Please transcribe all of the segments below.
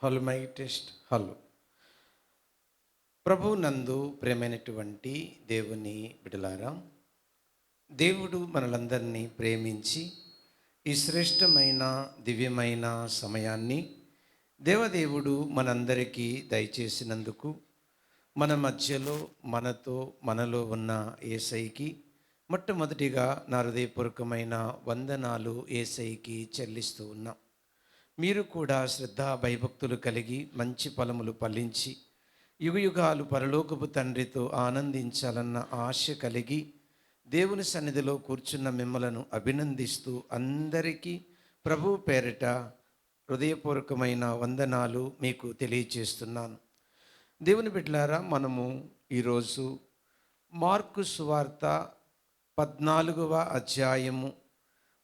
Hello mike test hello. ప్రభు నందు ప్రేమైనటువంటి దేవుని బిడలారా, దేవుడు మనలందరినీ ప్రేమించి ఈ శ్రేష్టమైన దివ్యమైన సమయాన్ని దేవదేవుడు మనందరికీ దయచేసినందుకు మన మధ్యలో మనలో ఉన్న యేసయ్యకి మొట్టమొదటిగా నా హృదయపూర్వకమైన వందనాలు యేసయ్యకి చెల్లిస్తూ ఉన్నాం. మీరు కూడా శ్రద్ధ భయభక్తులు కలిగి మంచి ఫలములు ఫలించి యుగయుగాలు పరలోకపు తండ్రితో ఆనందించాలన్న ఆశ కలిగి దేవుని సన్నిధిలో కూర్చున్న మిమ్మలను అభినందిస్తూ అందరికీ ప్రభు పేరిట హృదయపూర్వకమైన వందనాలు మీకు తెలియచేస్తున్నాను. దేవుని బిడ్డలారా, మనము ఈరోజు మార్కు సువార్త 14వ అధ్యాయము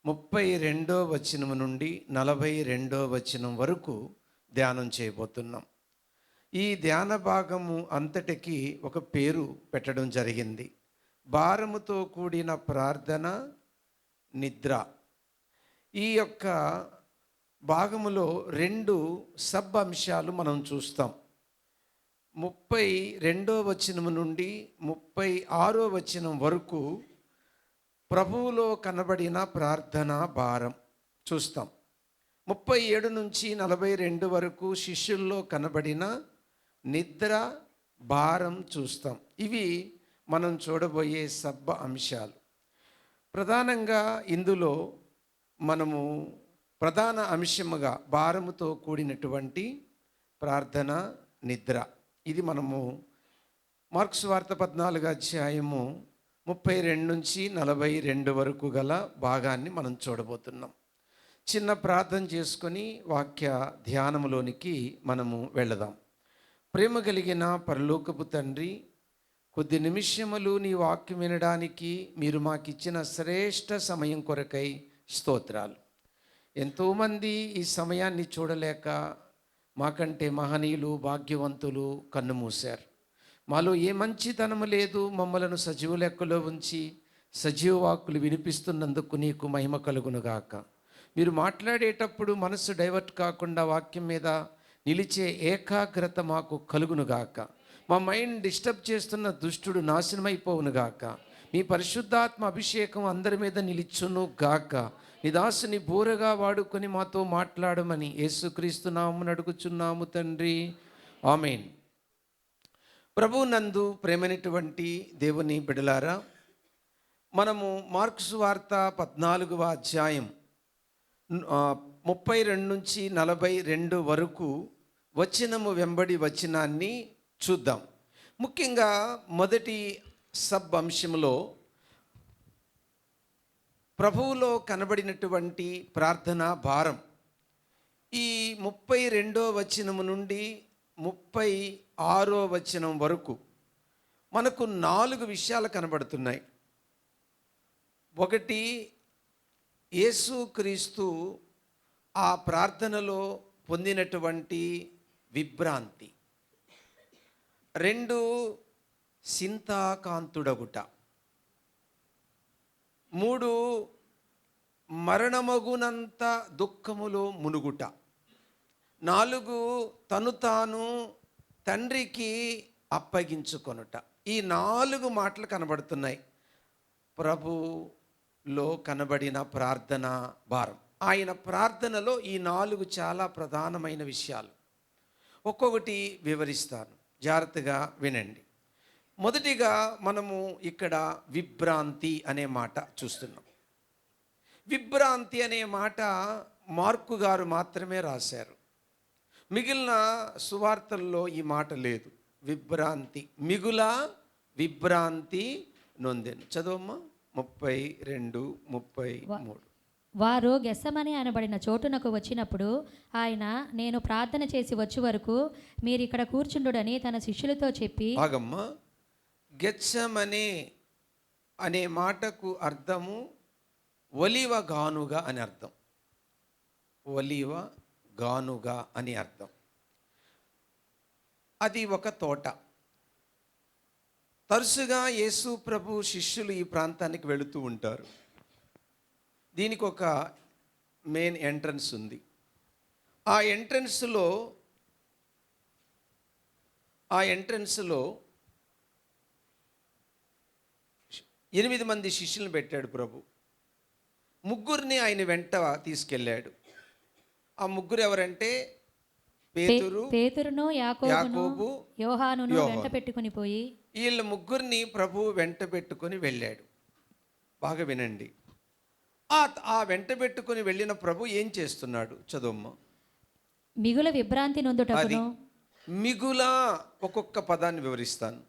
32వ వచనం నుండి 42వ వచనం వరకు ధ్యానం చేయబోతున్నాం. ఈ ధ్యాన భాగము అంతటికి ఒక పేరు పెట్టడం జరిగింది: భారముతో కూడిన ప్రార్థన, నిద్ర. ఈ యొక్క భాగములో 2 సబ్ అంశాలు మనం చూస్తాం. 32వ వచనం నుండి 36వ వచనం వరకు ప్రభువులో కనబడిన ప్రార్థన భారం చూస్తాం. 37 నుంచి 42 వరకు శిష్యుల్లో కనబడిన నిద్ర భారం చూస్తాం. ఇవి మనం చూడబోయే సబ్బ అంశాలు. ప్రధానంగా ఇందులో మనము ప్రధాన అంశముగా భారముతో కూడినటువంటి ప్రార్థన, నిద్ర, ఇది మనము మార్కు సువార్త 14వ అధ్యాయము 32 నుంచి 42 వరకు గల భాగాన్ని మనం చూడబోతున్నాం. చిన్న ప్రార్థన చేసుకొని వాక్య ధ్యానములోనికి మనము వెళదాం. ప్రేమ కలిగిన పరలోకపు తండ్రి, కొద్ది నిమిషములు నీ వాక్యం వినడానికి మీరు మాకిచ్చిన శ్రేష్ఠ సమయం కొరకై స్తోత్రాలు. ఎంతోమంది ఈ సమయాన్ని చూడలేక మాకంటే మహనీయులు, భాగ్యవంతులు కన్నుమూశారు. మాలో ఏ మంచితనము లేదు. మమ్మలను సజీవ లెక్కలో ఉంచి సజీవ వాక్కులు వినిపిస్తున్నందుకు నీకు మహిమ కలుగునుగాక. మీరు మాట్లాడేటప్పుడు మనసు డైవర్ట్ కాకుండా వాక్యం మీద నిలిచే ఏకాగ్రత మాకు కలుగునుగాక. మా మైండ్ డిస్టర్బ్ చేస్తున్న దుష్టుడు నాశనమైపోవునుగాక. మీ పరిశుద్ధాత్మ అభిషేకం అందరి మీద నిలిచును గాక. నీ దాసుని బోరగా వాడుకొని మాతో మాట్లాడమని యేసుక్రీస్తు నామమున అడుగుచున్నాము తండ్రి, ఆమేన్. ప్రభు నందు ప్రేమైనటువంటి దేవుని బిడలారా, మనము మార్కు సువార్త 14వ అధ్యాయం 32 నుంచి 42 వరకు వచనము వెంబడి వచనాన్ని చూద్దాం. ముఖ్యంగా మొదటి సబ్ అంశంలో ప్రభువులో కనబడినటువంటి ప్రార్థన భారం. ఈ 32వ వచనము నుండి 36వ వచనం వరకు మనకు 4 విషయాలు కనబడుతున్నాయి. ఒకటి, యేసుక్రీస్తు ఆ ప్రార్థనలో పొందినటువంటి విభ్రాంతి. 2, చింతాకాంతుడగుట. 3, మరణమగునంత దుఃఖములో మునుగుట. 4, తను తాను తండ్రికి అప్పగించుకొనుట. ఈ 4 మాటలు కనబడుతున్నాయి ప్రభులో కనబడిన ప్రార్థన భారం. ఆయన ప్రార్థనలో ఈ 4 చాలా ప్రధానమైన విషయాలు. ఒక్కొక్కటి వివరిస్తాను, జాగ్రత్తగా వినండి. మొదటిగా మనము ఇక్కడ విభ్రాంతి అనే మాట చూస్తున్నాం. విభ్రాంతి అనే మాట మార్కు గారు మాత్రమే రాశారు. మిగిలిన సువార్తల్లో ఈ మాట లేదు. విభ్రాంతి, మిగుల విభ్రాంతి నొందెను. చదవమ్మా 32, 33. వారు గెస్సమని అనబడిన చోటునకు వచ్చినప్పుడు ఆయన, నేను ప్రార్థన చేసి వచ్చే వరకు మీరు ఇక్కడ కూర్చుండుడని తన శిష్యులతో చెప్పి. ఆగమ్మా, గెత్సెమనే అనే మాటకు అర్థము ఒలివ గానుగా అని అర్థం. ఒలివ గానుగా అని అర్థం. అది ఒక తోట. తరచుగా యేసు ప్రభు శిష్యులు ఈ ప్రాంతానికి వెళుతూ ఉంటారు. దీనికి ఒక మెయిన్ ఎంట్రన్స్ ఉంది. ఆ ఎంట్రన్స్లో ఆ ఎంట్రన్స్లో 8 మంది శిష్యులను పెట్టాడు ప్రభు. ముగ్గురిని ఆయన వెంట తీసుకెళ్ళాడు. ఆ ముగ్గురు ఎవరంటే పేతురును యాకోబు యోహానును వెంట పెట్టుకుని పోయి, వీళ్ళ ముగ్గురిని ప్రభు వెంట పెట్టుకొని వెళ్ళాడు. బాగా వినండి. ఆ వెంట పెట్టుకొని వెళ్ళిన ప్రభు ఏం చేస్తున్నాడు చదువమ్మ. మిగుల విభ్రాంతి నొందుటకును. మిగుల ఒక్కొక్క పదాన్ని వివరిస్తాను.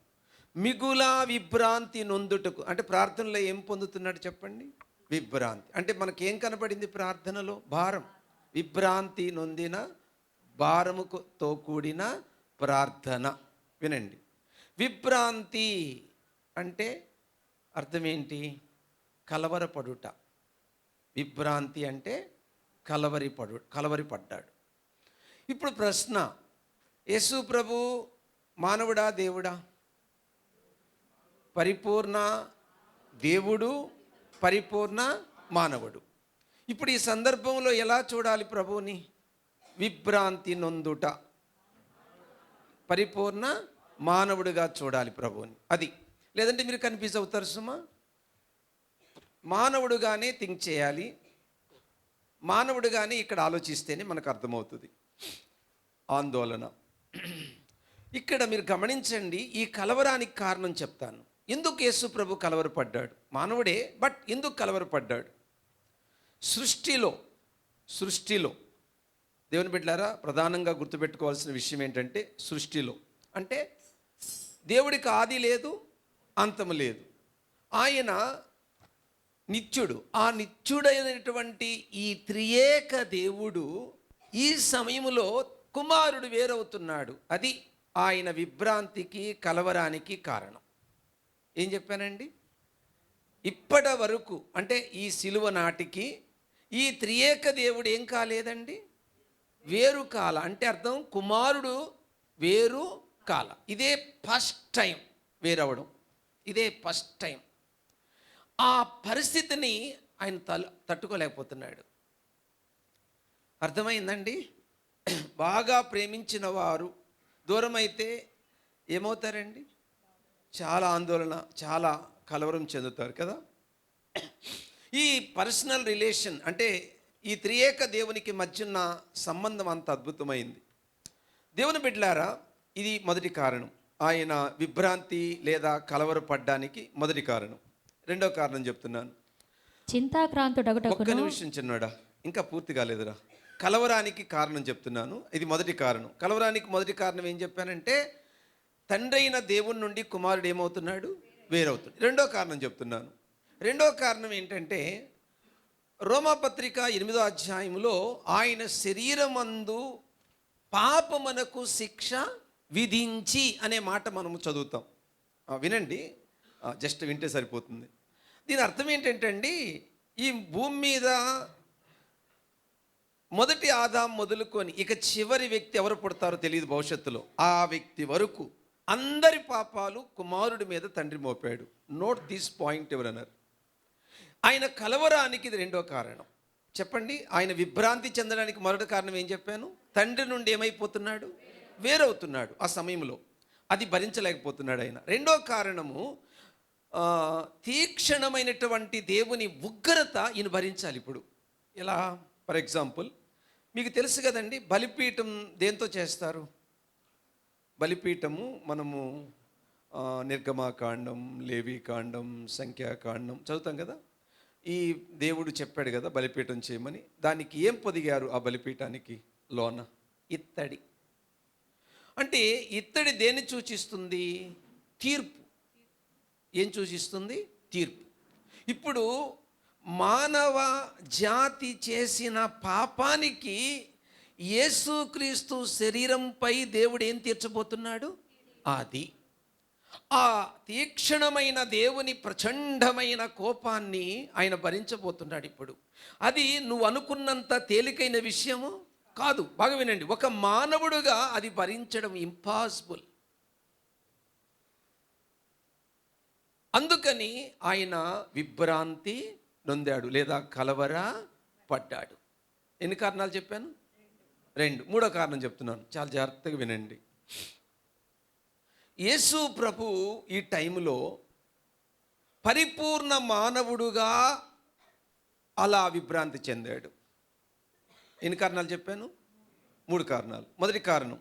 మిగుల విభ్రాంతి నొందుటకు అంటే ప్రార్థనలో ఏం పొందుతున్నాడు చెప్పండి? విభ్రాంతి. అంటే మనకేం కనపడింది ప్రార్థనలో? భారం. విభ్రాంతి నొందిన భారముతో కూడిన ప్రార్థన. వినండి, విభ్రాంతి అంటే అర్థమేంటి? కలవరపడుట. విభ్రాంతి అంటే కలవరిపడ్డాడు. ఇప్పుడు ప్రశ్న, యేసు ప్రభు మానవుడా దేవుడా? పరిపూర్ణ దేవుడు, పరిపూర్ణ మానవుడు. ఇప్పుడు ఈ సందర్భంలో ఎలా చూడాలి ప్రభువుని? విభ్రాంతి నొందుట, పరిపూర్ణ మానవుడిగా చూడాలి ప్రభువుని. అది లేదంటే మీరు కన్ఫ్యూజ్ అవుతారు సుమా. మానవుడుగానే థింక్ చేయాలి, మానవుడుగానే ఇక్కడ ఆలోచిస్తేనే మనకు అర్థమవుతుంది. ఆందోళన. ఇక్కడ మీరు గమనించండి, ఈ కలవరానికి కారణం చెప్తాను. ఎందుకు యేసు ప్రభు కలవరపడ్డాడు? మానవుడే, బట్ ఎందుకు కలవరపడ్డాడు? సృష్టిలో దేవుని బిడ్డలారా, ప్రధానంగా గుర్తుపెట్టుకోవాల్సిన విషయం ఏంటంటే, సృష్టిలో అంటే దేవుడికి ఆది లేదు, అంతము లేదు. ఆయన నిత్యుడు. ఆ నిత్యుడైనటువంటి ఈ త్రియేక దేవుడు ఈ సమయంలో కుమారుడు వేరవుతున్నాడు. అది ఆయన విభ్రాంతికి, కలవరానికి కారణం. ఏం చెప్పానండి? ఇప్పటి వరకు అంటే ఈ సిలువ నాటికి ఈ త్రియేక దేవుడు ఏం కాలేదండి? వేరు కాల. అంటే అర్థం కుమారుడు వేరు కాల. ఇదే ఫస్ట్ టైం వేరవడం. ఇదే ఫస్ట్ టైం. ఆ పరిస్థితిని ఆయన తట్టుకోలేకపోతున్నాడు. అర్థమైందండి? బాగా ప్రేమించిన వారు దూరం అయితే ఏమవుతారండి? చాలా ఆందోళన, చాలా కలవరం చెందుతారు కదా. ఈ పర్సనల్ రిలేషన్ అంటే ఈ త్రియేక దేవునికి మధ్య ఉన్న సంబంధం అంత అద్భుతమైంది. దేవుని బిడ్డలారా, ఇది మొదటి కారణం. ఆయన విభ్రాంతి లేదా కలవరపడ్డానికి మొదటి కారణం. రెండో కారణం చెప్తున్నాను. చింతాక్రాంతుడగుటకును. ఒక్క నిమిషం చిన్నోడా, ఇంకా పూర్తి కాలేదురా. కలవరానికి కారణం చెప్తున్నాను. ఇది మొదటి కారణం. కలవరానికి మొదటి కారణం ఏం చెప్పానంటే, తండ్రి అయిన దేవుని నుండి కుమారుడు ఏమవుతున్నాడు? వేరవుతుంది. రెండో కారణం చెప్తున్నాను. రెండో కారణం ఏంటంటే, రోమాపత్రిక 8వ అధ్యాయంలో ఆయన శరీరమందు పాపమునకు శిక్ష విధించి అనే మాట మనము చదువుతాం. వినండి, జస్ట్ వింటే సరిపోతుంది. దీని అర్థం ఏంటంటే అండి, ఈ భూమి మీద మొదటి ఆదాం మొదలుకొని ఇక చివరి వ్యక్తి ఎవరు పుడతారో తెలియదు భవిష్యత్తులో, ఆ వ్యక్తి వరకు అందరి పాపాలు కుమారుడి మీద తండ్రి మోపాడు. నోట్ దిస్ పాయింట్ ఎవరన్నారు. ఆయన కలవరానికి ఇది రెండో కారణం. చెప్పండి, ఆయన విభ్రాంతి చెందడానికి మొదటి కారణం ఏం చెప్పాను? తండ్రి నుండి ఏమైపోతున్నాడు? వేరవుతున్నాడు. ఆ సమయంలో అది భరించలేకపోతున్నాడు ఆయన. రెండో కారణము, తీక్షణమైనటువంటి దేవుని ఉగ్రత ఈయన భరించాలి. ఇప్పుడు ఎలా? ఫర్ ఎగ్జాంపుల్, మీకు తెలుసు కదండి, బలిపీఠం దేంతో చేస్తారు? బలిపీఠము మనము నిర్గమాకాండం, లేవీకాండం, సంఖ్యాకాండం చదువుతాం కదా. ఈ దేవుడు చెప్పాడు కదా బలిపీఠం చేయమని. దానికి ఏం పొదిగారు? ఆ బలిపీఠానికి లోన ఇత్తడి. అంటే ఇత్తడి దేన్ని సూచిస్తుంది? తీర్పు. ఏం సూచిస్తుంది? తీర్పు. ఇప్పుడు మానవ జాతి చేసిన పాపానికి యేసుక్రీస్తు శరీరంపై దేవుడు ఏం తీర్చబోతున్నాడు? అది ఆ తీక్షణమైన దేవుని ప్రచండమైన కోపాన్ని ఆయన భరించబోతున్నాడు. ఇప్పుడు అది నువ్వు అనుకున్నంత తేలికైన విషయము కాదు. బాగా వినండి, ఒక మానవుడుగా అది భరించడం ఇంపాసిబుల్. అందుకని ఆయన విభ్రాంతి నొందాడు లేదా కలవర పడ్డాడు. ఎన్ని కారణాలు చెప్పాను? రెండు. మూడో కారణం చెప్తున్నాను, చాలా జాగ్రత్తగా వినండి. యేసు ప్రభు ఈ టైంలో పరిపూర్ణ మానవుడుగా అలా విభ్రాంతి చెందాడు. ఎన్ని కారణాలు చెప్పాను? 3 కారణాలు. మొదటి కారణం,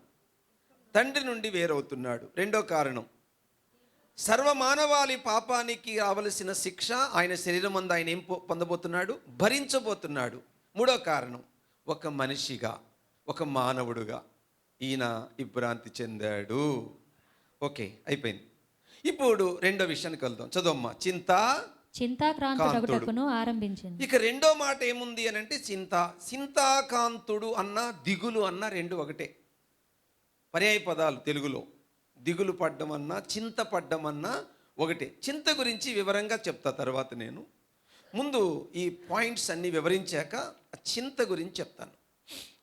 తండ్రి నుండి వేరవుతున్నాడు. రెండో కారణం, సర్వమానవాళి పాపానికి రావలసిన శిక్ష ఆయన శరీరం అందు ఆయన ఏం పొందబోతున్నాడు? భరించబోతున్నాడు. మూడో కారణం, ఒక మనిషిగా, ఒక మానవుడుగా ఈయన విభ్రాంతి చెందాడు. ఓకే, అయిపోయింది. ఇప్పుడు రెండో విషయానికి వెళ్దాం. చదవమ్మా. చింతాక్రాంతుడగుటకును ఆరంభించింది. ఇక రెండో మాట ఏముంది అని అంటే చింతాకాంతుడు అన్న దిగులు అన్న రెండు ఒకటే పర్యాయ పదాలు తెలుగులో. దిగులు పడ్డం అన్నా చింత పడ్డం అన్నా ఒకటే. చింత గురించి వివరంగా చెప్తా తర్వాత. నేను ముందు ఈ పాయింట్స్ అన్నీ వివరించాక చింత గురించి చెప్తాను.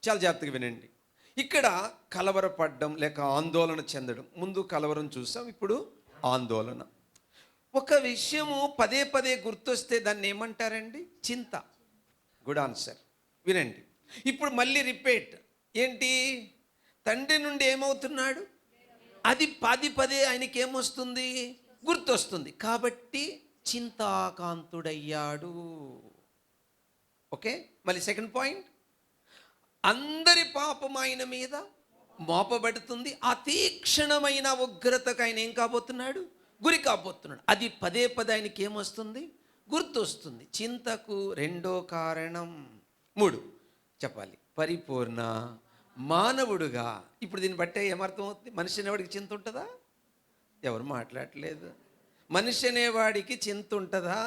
చాలా జాగ్రత్తగా వినండి. ఇక్కడ కలవరపడ్డం లేక ఆందోళన చెందడం. ముందు కలవరం చూసాం, ఇప్పుడు ఆందోళన. ఒక విషయము పదే పదే గుర్తొస్తే దాన్ని ఏమంటారండి? చింత. Good answer. వినండి. ఇప్పుడు మళ్ళీ రిపీట్. ఏంటి? తండ్రి నుండి ఏమవుతున్నాడు? అది పది పదే ఆయనకి ఏమొస్తుంది? గుర్తొస్తుంది. కాబట్టి చింతాకాంతుడయ్యాడు. ఓకే, మళ్ళీ సెకండ్ పాయింట్, అందరి పాపం ఆయన మీద మోపబడుతుంది. అతీక్షణమైన ఉగ్రతకు ఆయన ఏం కాబోతున్నాడు? గురి కాబోతున్నాడు. అది పదే పదే ఆయనకి ఏమొస్తుంది? గుర్తొస్తుంది. చింతకు రెండో కారణం. 3 చెప్పాలి. పరిపూర్ణ మానవుడుగా. ఇప్పుడు దీన్ని బట్టే ఏమర్థం అవుతుంది? మనిషి అనేవాడికి చింత ఉంటుందా? ఎవరు మాట్లాడట్లేదు. మనిషి అనేవాడికి చింత ఉంటుందా?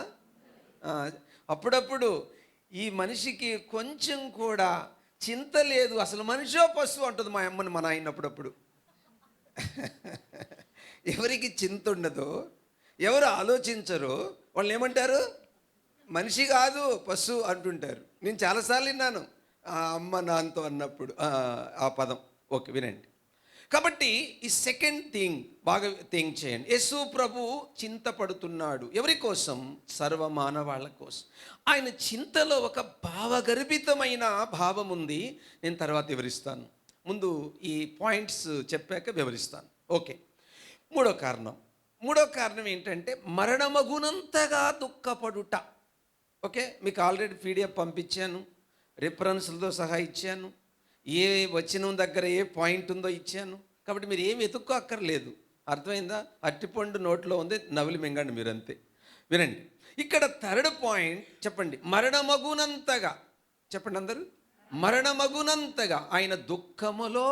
అప్పుడప్పుడు ఈ మనిషికి కొంచెం కూడా చింత లేదు, అసలు మనిషో పశువు అంటుంది మా అమ్మని మా నాయన అప్పుడప్పుడు. ఎవరికి చింత ఉండదో, ఎవరు ఆలోచించరో వాళ్ళు ఏమంటారు? మనిషి కాదు పశువు అంటుంటారు. నేను చాలాసార్లు విన్నాను అమ్మ నాన్నతో అన్నప్పుడు ఆ పదం. ఓకే, వినండి. కాబట్టి ఈ సెకండ్ థింగ్ బాగా థింక్ చేయండి. యేసు ప్రభు చింతపడుతున్నాడు. ఎవరి కోసం? సర్వమానవాళ్ళ కోసం. ఆయన చింతలో ఒక భావగర్భితమైన భావం ఉంది. నేను తర్వాత వివరిస్తాను. ముందు ఈ పాయింట్స్ చెప్పాక వివరిస్తాను. ఓకే, మూడో కారణం ఏంటంటే మరణమగునంతగా దుఃఖపడుట. ఓకే, మీకు ఆల్రెడీ పీడిఎఫ్ పంపించాను, రిఫరెన్స్లతో సహా ఇచ్చాను, ఏ వచనం దగ్గర ఏ పాయింట్ ఉందో ఇచ్చాను. కాబట్టి మీరు ఏమి వెతుక్కో అక్కర్లేదు. అర్థమైందా? అరటిపండు నోట్లో ఉంది, నవిలి మింగండి మీరు అంతే. వినండి. ఇక్కడ థర్డ్ పాయింట్ చెప్పండి. మరణమగునంతగా. చెప్పండి అందరూ. మరణమగునంతగా ఆయన దుఃఖములో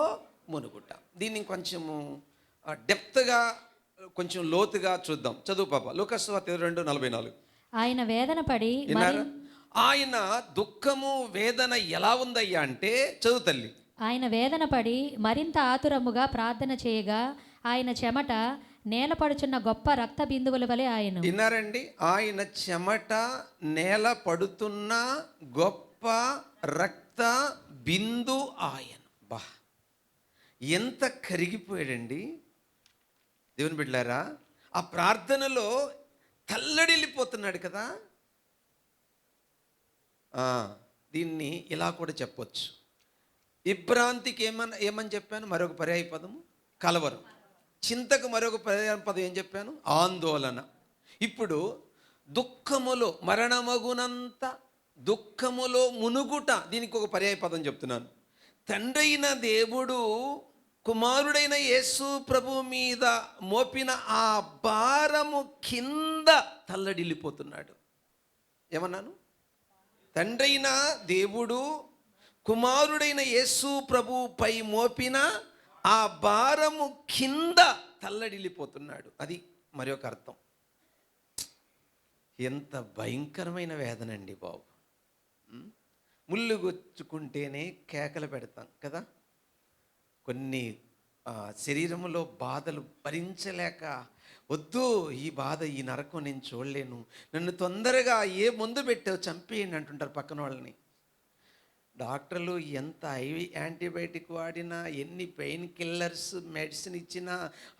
మునుగుట. దీన్ని కొంచెము డెప్త్గా కొంచెం లోతుగా చూద్దాం. చదువు పాప. లూకాసు 22:44. ఆయన వేదన పడి ఆయన దుఃఖము వేదన ఎలా ఉందయ్యా అంటే, చదువు తల్లి. ఆయన వేదన పడి మరింత ఆతురముగా ప్రార్థన చేయగా ఆయన చెమట నేల పడుచున్న గొప్ప రక్త బిందువుల వలె ఆయన. విన్నారండి? ఆయన చెమట నేల పడుతున్న గొప్ప రక్త బిందు ఆయన. బా, ఎంత కరిగిపోయాడండి దేవుని బిడ్డలారా. ఆ ప్రార్థనలో తల్లడిల్లిపోతున్నాడు కదా. దీన్ని ఇలా కూడా చెప్పొచ్చు. విభ్రాంతికి ఏమని చెప్పాను? మరొక పర్యాయ పదము కలవరం. చింతకు మరొక పర్యాయ పదం ఏం చెప్పాను? ఆందోళన. ఇప్పుడు దుఃఖములో మరణమగునంత దుఃఖములో మునుగుట, దీనికి ఒక పర్యాయ పదం చెప్తున్నాను. తండ్రైన దేవుడు కుమారుడైన యేసు ప్రభు మీద మోపిన ఆ భారము కింద తల్లడిల్లిపోతున్నాడు. ఏమన్నాను? తండ్రైన దేవుడు కుమారుడైన యేసు ప్రభుపై మోపిన ఆ భారము కింద తల్లడిల్లిపోతున్నాడు. అది మరి ఒక అర్థం. ఎంత భయంకరమైన వేదనండి బాబు. ముళ్ళు గుచ్చుకుంటేనే కేకలు పెడతాం కదా. కొన్ని శరీరంలో బాధలు భరించలేక, వద్దు ఈ బాధ, ఈ నరకం నేను చూడలేను, నన్ను తొందరగా ఏ మందు పెట్టావు చంపేయండి అంటుంటారు పక్కన వాళ్ళని. డాక్టర్లు ఎంత యాంటీబయాటిక్ వాడినా, ఎన్ని పెయిన్ కిల్లర్స్ మెడిసిన్ ఇచ్చినా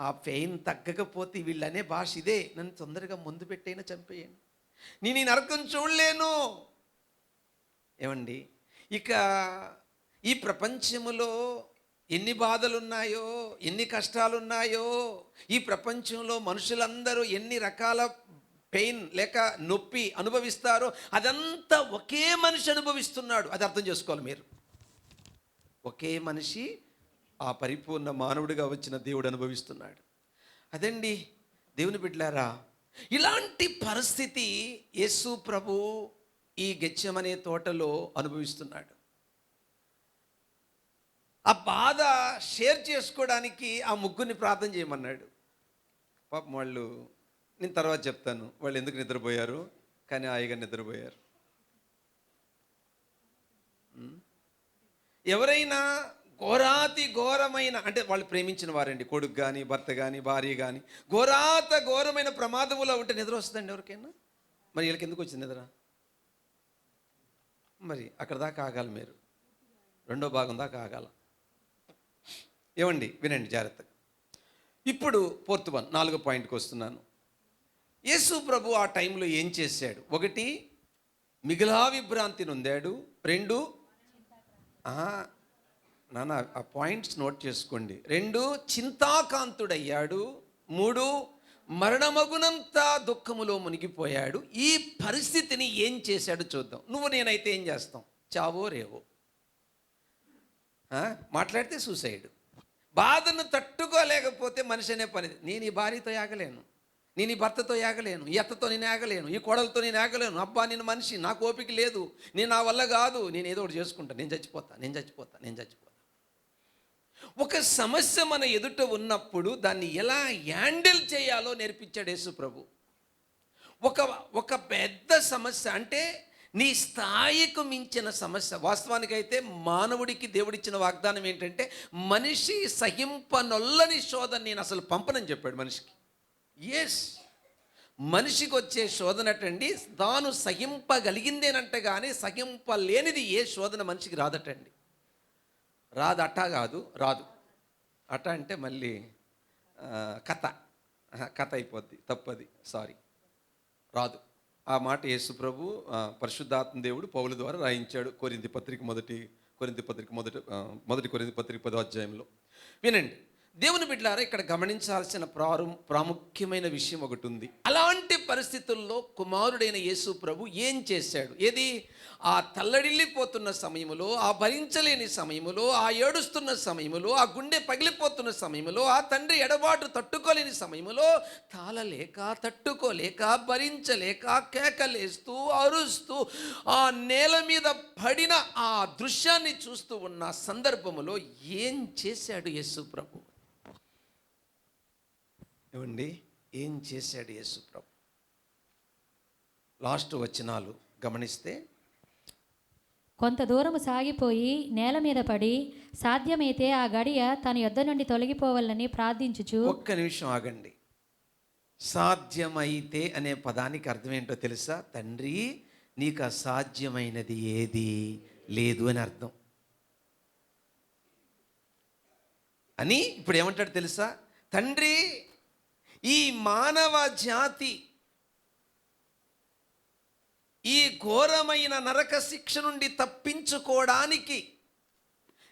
ఆ పెయిన్ తగ్గకపోతే వీళ్ళనే భాష ఇదే, నన్ను తొందరగా మందు పెట్టైనా చంపేయండి, నేను ఈ నరకం చూడలేను. ఏమండి, ఇక ఈ ప్రపంచములో ఎన్ని బాధలున్నాయో, ఎన్ని కష్టాలున్నాయో, ఈ ప్రపంచంలో మనుషులందరూ ఎన్ని రకాల పెయిన్ లేక నొప్పి అనుభవిస్తారో అదంతా ఒకే మనిషి అనుభవిస్తున్నాడు. అది అర్థం చేసుకోవాలి మీరు. ఒకే మనిషి ఆ పరిపూర్ణ మానవుడిగా వచ్చిన దేవుడు అనుభవిస్తున్నాడు. అదండి దేవుని బిడ్డలారా, ఇలాంటి పరిస్థితి యేసు ప్రభు ఈ గెత్సెమనే తోటలో అనుభవిస్తున్నాడు. ఆ బాధ షేర్ చేసుకోవడానికి ఆ ముగ్గురిని ప్రార్థన చేయమన్నాడు. పాపం వాళ్ళు, నేను తర్వాత చెప్తాను వాళ్ళు ఎందుకు నిద్రపోయారు, కానీ హాయిగా నిద్రపోయారు. ఎవరైనా ఘోరాతి ఘోరమైన, అంటే వాళ్ళు ప్రేమించిన వారండి, కొడుకు కానీ భర్త కానీ భార్య కానీ ఘోరమైన ప్రమాదంలో ఉంటే నిద్ర వస్తుందండి ఎవరికైనా? మరి వీళ్ళకి ఎందుకు వచ్చింది నిద్ర? మరి అక్కడ దాకా ఆగాలి మీరు, రెండో భాగం దాకా ఆగాల. ఏమండి వినండి జాగ్రత్తగా. ఇప్పుడు ఫోర్త్ వన్, 4వ పాయింట్కి వస్తున్నాను. యేసు ప్రభు ఆ టైంలో ఏం చేశాడు? 1, మిగిలా విభ్రాంతి నొందాడు. 2, నాన్న ఆ పాయింట్స్ నోట్ చేసుకోండి. 2, చింతాకాంతుడయ్యాడు. 3, మరణమగునంత దుఃఖములో మునిగిపోయాడు. ఈ పరిస్థితిని ఏం చేశాడు చూద్దాం. నువ్వు నేనైతే ఏం చేస్తాం? చావో రేవో, మాట్లాడితే సూసైడ్. బాధను తట్టుకోలేకపోతే మనిషి అనే పని. నేను ఈ భార్యతో ఆగలేను, నేను ఈ భర్తతో ఆగలేను, ఈ అత్తతో నేను ఆగలేను, ఈ కోడలతో నేను ఆగలేను, అబ్బా నేను మనిషి, నాకు ఓపిక లేదు, నేను నా వల్ల కాదు, నేను ఏదో ఒకటి చేసుకుంటా, నేను చచ్చిపోతా. ఒక సమస్య మన ఎదుట ఉన్నప్పుడు దాన్ని ఎలా హ్యాండిల్ చేయాలో నేర్పించాడు యేసు ప్రభు. ఒక పెద్ద సమస్య అంటే నీ స్థాయికి మించిన సమస్య. వాస్తవానికైతే మానవుడికి దేవుడిచ్చిన వాగ్దానం ఏంటంటే మనిషి సహింపనొల్లని శోధన నేను అసలు పంపనని చెప్పాడు మనిషికి. ఎస్, మనిషికి వచ్చే శోధనటండి తాను సహింపగలిగిందేనంట, కానీ సహింపలేనిది ఏ శోధన మనిషికి రాదటండి. రాదు, అట్టా కాదు, రాదు. అట్ట అంటే మళ్ళీ కథ అయిపోద్ది, తప్పది, సారీ, రాదు. ఆ మాట యేసు ప్రభు పరిశుద్ధాత్మ దేవుడు పౌలు ద్వారా రాయించాడు. కొరింథీ పత్రిక 10వ అధ్యాయంలో. వినండి దేవుని బిడ్డలారా, ఇక్కడ గమనించాల్సిన ప్రాముఖ్యమైన విషయం ఒకటి ఉంది. అలాంటి పరిస్థితుల్లో కుమారుడైన యేసు ప్రభు ఏం చేశాడు? ఏది? ఆ తల్లడిల్లిపోతున్న సమయంలో, ఆ భరించలేని సమయంలో, ఆ ఏడుస్తున్న సమయంలో, ఆ గుండె పగిలిపోతున్న సమయంలో, ఆ తండ్రి ఎడబాటు తట్టుకోలేని సమయంలో, తాళలేక తట్టుకోలేక భరించలేక కేకలేస్తూ అరుస్తూ ఆ నేల మీద పడిన ఆ దృశ్యాన్ని చూస్తూ ఉన్న సందర్భంలో ఏం చేశాడు యేసు ప్రభు? ఏమండి ఏం చేశాడు యేసు ప్రభు? లాస్ట్ వచనాలు గమనిస్తే, కొంత దూరము సాగిపోయి నేల మీద పడి సాధ్యమైతే ఆ గడియ తన యొద్ద నుండి తొలగిపోవాలని ప్రార్థించుచు. ఒక్క నిమిషం ఆగండి. సాధ్యమైతే అనే పదానికి అర్థం ఏంటో తెలుసా? తండ్రి నీకు అసాధ్యమైనది ఏది లేదు అని అర్థం. అని ఇప్పుడు ఏమంటాడు తెలుసా? తండ్రి ఈ మానవ జాతి ఈ ఘోరమైన నరక శిక్ష నుండి తప్పించుకోవడానికి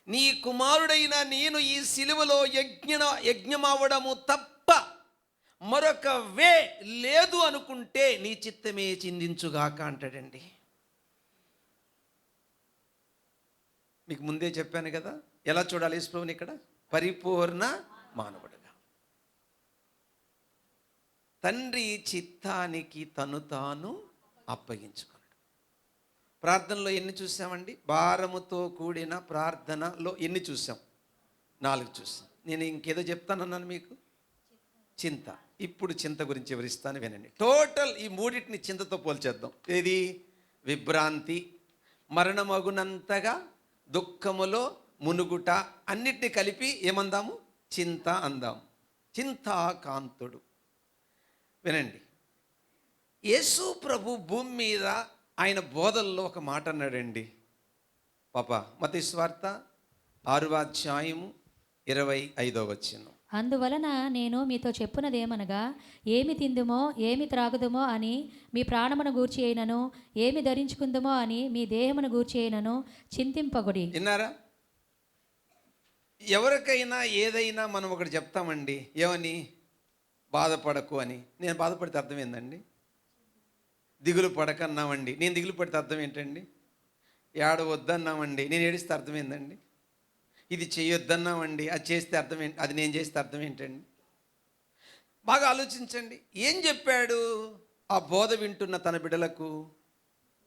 నీ కుమారుడైన నేను ఈ సిలువలో యజ్ఞమవ్వడము తప్ప మరొక వే లేదు అనుకుంటే నీ చిత్తమే చిందించుగాక అంటాడండి. మీకు ముందే చెప్పాను కదా ఎలా చూడాలి యేసు ప్రభువుని ఇక్కడ? పరిపూర్ణ మానవుడుగా. తండ్రి చిత్తానికి తను తాను అప్పగించుకున్నాడు. ప్రార్థనలో ఎన్ని చూసామండి? భారముతో కూడిన ప్రార్థనలో ఎన్ని చూసాం? 4 చూసాం. నేను ఇంకేదో చెప్తానన్నాను మీకు, చింత. ఇప్పుడు చింత గురించి వివరిస్తాను, వినండి. టోటల్ ఈ మూడింటిని చింతతో పోల్చేద్దాం. ఏది? విభ్రాంతి, మరణమగునంతగా దుఃఖములో మునుగుట, అన్నిటిని కలిపి ఏమందాము? చింత అందాం. చింతాకాంతుడు. వినండి, యేసు ప్రభు భూమి మీద ఆయన బోధల్లో ఒక మాట అన్నాడండి. మత్తయి సువార్త 6వ అధ్యాయము 25వ వచనం. అందువలన నేను మీతో చెప్పునదేమనగా, ఏమి తిందుమో ఏమి త్రాగుదుమో అని మీ ప్రాణమును గూర్చి అయినను, ఏమి ధరించుకుందుమో అని మీ దేహమును గూర్చి అయినను చింతింపగుడి. విన్నారా? ఎవరికైనా ఏదైనా మనం ఒకటి చెప్తామండి, ఏమని? బాధపడకు అని. నేను బాధపడితే అర్థం ఏందండి? దిగులు పడకన్నామండి, నేను దిగులు పడితే అర్థం ఏంటండి? ఏడవద్దన్నామండి, నేను ఏడిస్తే అర్థం ఏందండి? ఇది చేయొద్దన్నామండి, అది చేస్తే అర్థం ఏంటి? అది నేను చేస్తే అర్థం ఏంటండి? బాగా ఆలోచించండి. ఏం చెప్పాడు ఆ బోధ వింటున్న తన బిడ్డలకు?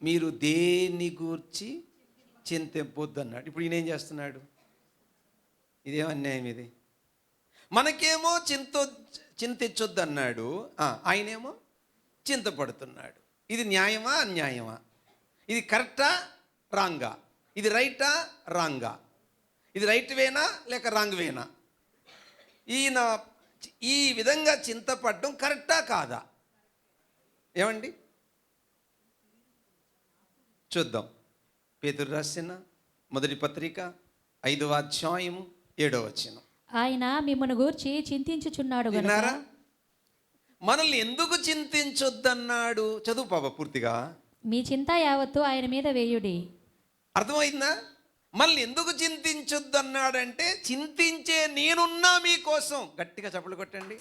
మీరు దేన్ని గూర్చి చింతింపొద్దు అన్నాడు. ఇప్పుడు ఈయన ఏం చేస్తున్నాడు? ఇదేం అన్యాయం ఇది? మనకేమో చింతించొద్దు అన్నాడు, ఆయనేమో చింతపడుతున్నాడు. ఇది న్యాయమా అన్యాయమా? ఇది కరెక్టా రాంగా? ఇది రైటా రాంగా? ఇది రైట్ వేనా లేక రాంగ్ వేనా? ఈయన ఈ విధంగా చింతపడడం కరెక్టా కాదా? ఏమండి? చూద్దాం. పేతురు రాసిన మొదటి పత్రిక 5వ అధ్యాయము 7వ వచనం. ఆయన మిమ్మల్ని గూర్చి చింతించుచున్నాడు గనుక. విన్నారా? మనల్ని ఎందుకు చింతించొద్దన్నాడు? చదువు పాప పూర్తిగా. మీ చింత యావత్తు ఆయన మీద వేయుడి. అర్థమైందా? మనల్ని ఎందుకు చింతించొద్దన్నాడంటే, చింతించే నేనున్నా మీకోసం. గట్టిగా చప్పట్లు కొట్టండి.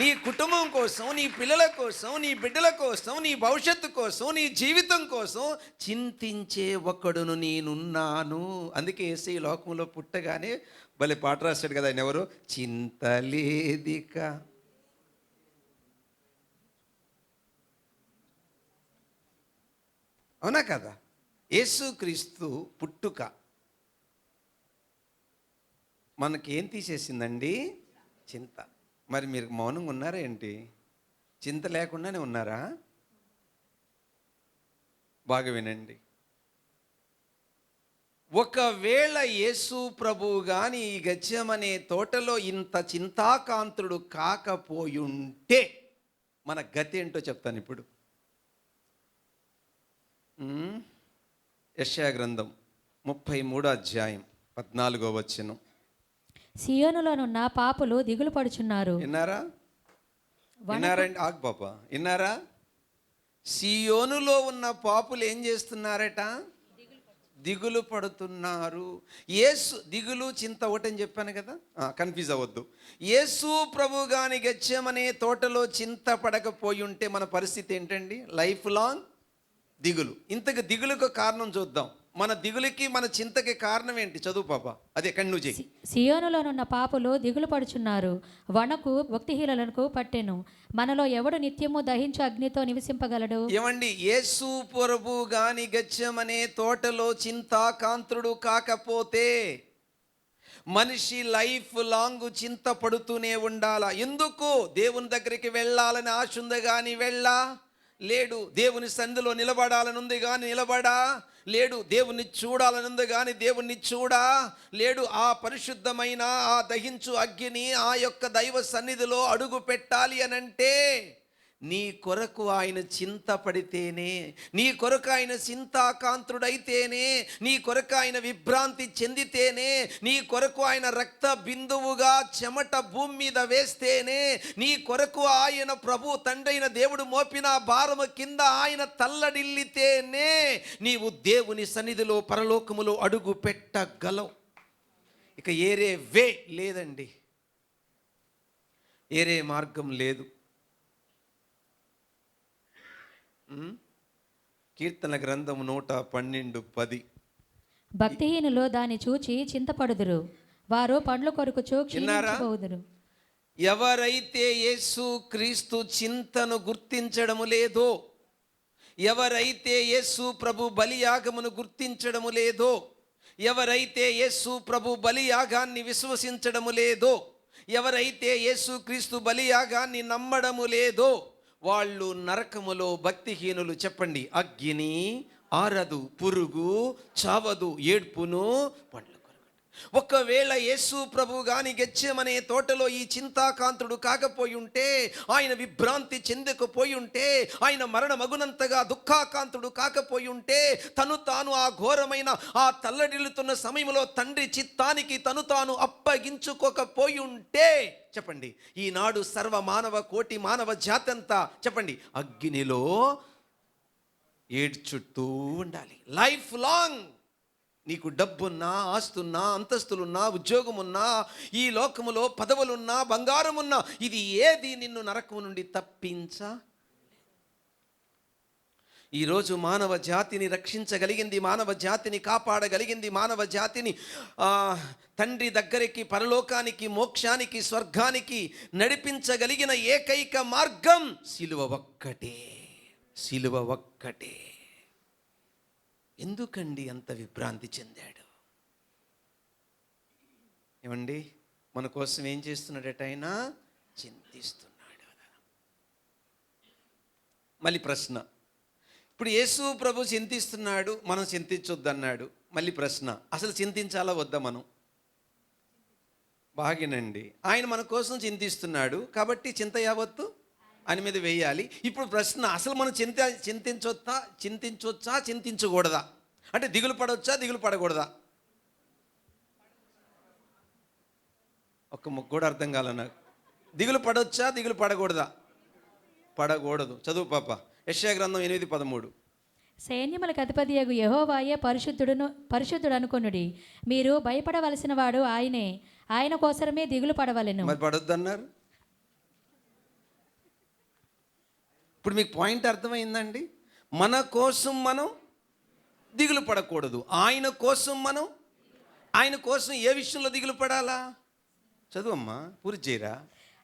నీ కుటుంబం కోసం, నీ పిల్లల కోసం, నీ బిడ్డల కోసం, నీ భవిష్యత్తు కోసం, నీ జీవితం కోసం చింతించే ఒకడును నేనున్నాను. అందుకే యేసయ్య లోకంలో పుట్టగానే భలే పాట రాశాడు కదా ఆయన. ఎవరు? చింతలేదిక. అవునా కదా? యేసుక్రీస్తు పుట్టుక మనకేం తీసేసిందండి? చింత. మరి మీరు మౌనంగా ఉన్నారా ఏంటి? చింత లేకుండానే ఉన్నారా? బాగా వినండి. ఒకవేళ యేసు ప్రభువు కానీ ఈ గెత్సేమనే తోటలో ఇంత చింతాకాంతుడు కాకపోయుంటే మన గతి ఏంటో చెప్తాను ఇప్పుడు. యెషయా గ్రంథం 33వ అధ్యాయం 14వ వచనం. సియోనులోనున్న పాపులు దిగులు పడుచున్నారు. విన్నారా? విన్నారండి? ఆగు పాప, విన్నారా? సియోనులో ఉన్న పాపులు ఏం చేస్తున్నారట? దిగులు పడుతున్నారు. యేసు దిగులు చింత ఒకటని చెప్పాను కదా, కన్ఫ్యూజ్ అవ్వద్దు. యేసు ప్రభు గాని గెత్సేమనే తోటలో చింత పడకపోయి ఉంటే మన పరిస్థితి ఏంటండి? లైఫ్ లాంగ్ దిగులు. ఇంతకు దిగులుకు కారణం చూద్దాం. మన దిగులుకి మన చింతకి కారణం ఏంటి? చదువు పాప, అదే కన్ను చేయి. సియోనులోనున్న పాపులు దిగులు పడుచున్నారు, వణకు భక్తిహీనులకు పట్టెను. మనలో ఎవడు నిత్యము దహించు అగ్నితో నివసింపగలడు? ఏమండి? యేసు ప్రభు గాని గెత్సేమనే తోటలో చింతాకాంతుడు కాకపోతే మనిషి లైఫ్ లాంగ్ చింత పడుతూనే ఉండాలా? ఎందుకు? దేవుని దగ్గరికి వెళ్ళాలని ఆశ ఉంది కానీ వెళ్ళా లేడు. దేవుని సన్నిధిలో నిలబడాలని ఉంది కానీ నిలబడా లేడు. దేవుణ్ణి చూడాలని ఉంది కానీ దేవుణ్ణి చూడా లేడు. ఆ పరిశుద్ధమైన ఆ దహించు అగ్ని ఆ యొక్క దైవ సన్నిధిలో అడుగు పెట్టాలి అనంటే నీ కొరకు ఆయన చింత పడితేనే, నీ కొరకు ఆయన చింతాకాంతుడైతేనే, నీ కొరకు ఆయన విభ్రాంతి చెందితేనే, నీ కొరకు ఆయన రక్త బిందువుగా చెమట భూమి మీద వేస్తేనే, నీ కొరకు ఆయన ప్రభు తండ్రైన దేవుడు మోపిన భారము కింద ఆయన తల్లడిల్లితేనే నీవు దేవుని సన్నిధిలో పరలోకములో అడుగు పెట్టగలవు. ఇక ఏరే వే లేదండి, ఏరే మార్గం లేదు. కీర్తన గ్రంథం 112:10. భక్తిహీనులు దాన్ని చూచి చింతపడుదురు, వారు పండ్లు కొరుకుచు క్షీణించిపోవుదురు. ఎవరైతే యేసు క్రీస్తు చింతను గుర్తించడము లేదో, ఎవరైతే యేసు ప్రభు బలియాగమును గుర్తించడము లేదో, ఎవరైతే యేసు ప్రభు బలియాగాన్ని విశ్వసించడము లేదో, ఎవరైతే యేసు క్రీస్తు బలియాగాన్ని నమ్మడము లేదో వాళ్ళు నరకములో భక్తిహీనులు. చెప్పండి. అగ్ని ఆరదు, పురుగు చావదు, ఏడ్పును పండ్లు. ఒకవేళ యేసు ప్రభు గాని గెత్సేమనే తోటలో ఈ చింతాకాంతుడు కాకపోయి ఉంటే, ఆయన విభ్రాంతి చెందకపోయి ఉంటే, ఆయన మరణమగునంతగా దుఃఖాకాంతుడు కాకపోయి ఉంటే, తను తాను ఆ ఘోరమైన ఆ తల్లడిల్లుతున్న సమయంలో తండ్రి చిత్తానికి తను తాను అప్పగించుకోకపోయి ఉంటే, చెప్పండి, ఈనాడు సర్వ మానవ కోటి మానవ జాతంతా చెప్పండి అగ్నిలో ఏడ్చుతూ ఉండాలి. లైఫ్ లాంగ్ నీకు డబ్బున్నా, ఆస్తున్నా, అంతస్తులున్నా, ఉద్యోగమున్నా, ఈ లోకములో పదవులున్నా, బంగారమున్నా, ఇది ఏది నిన్ను నరకము నుండి ఈరోజు మానవ జాతిని రక్షించగలిగింది, మానవ జాతిని కాపాడగలిగింది, మానవ జాతిని తండ్రి దగ్గరికి, పరలోకానికి, మోక్షానికి, స్వర్గానికి నడిపించగలిగిన ఏకైక మార్గం సిలువ ఒక్కటే. సిలువ ఒక్కటే. ఎందుకండి అంత విభ్రాంతి చెందాడు? ఏమండి, మన కోసం ఏం చేస్తున్నాడట? ఆయన చింతిస్తున్నాడు. మళ్ళీ ప్రశ్న, ఇప్పుడు యేసు ప్రభు చింతిస్తున్నాడు, మనం చింతించొద్దన్నాడు. మళ్ళీ ప్రశ్న, అసలు చింతించాలా వద్దా మనం? బాగినండి, ఆయన మన కోసం చింతిస్తున్నాడు కాబట్టి చింత యావత్తు ఆయన మీద వేయాలి. ఇప్పుడు ప్రశ్న, అసలు మనం చింతించొచ్చా చింతించకూడదా? అంటే దిగులు పడవచ్చా దిగులు పడకూడదా? ఒక్క ముక్క కూడా అర్థం కాల నాకు. దిగులు పడవచ్చా దిగులు పడకూడదా? పడకూడదు. చదువు పాప. యెషయా గ్రంథం 8:13. సైన్యములకు అధిపతియగు యెహోవాయే పరిశుద్ధుడు అనుకొనుడి. మీరు భయపడవలసిన వాడు ఆయనే, ఆయన కోసమే దిగులు పడవలెను. మరి పడొద్దన్నారు. ఇప్పుడు మీకు పాయింట్ అర్థమైందండి? మన కోసం మనం దిగులు పడకూడదు, ఆయన కోసం ఏ విషయంలో దిగులు పడాలా? చదువమ్మా, పూర్తి చేయరా.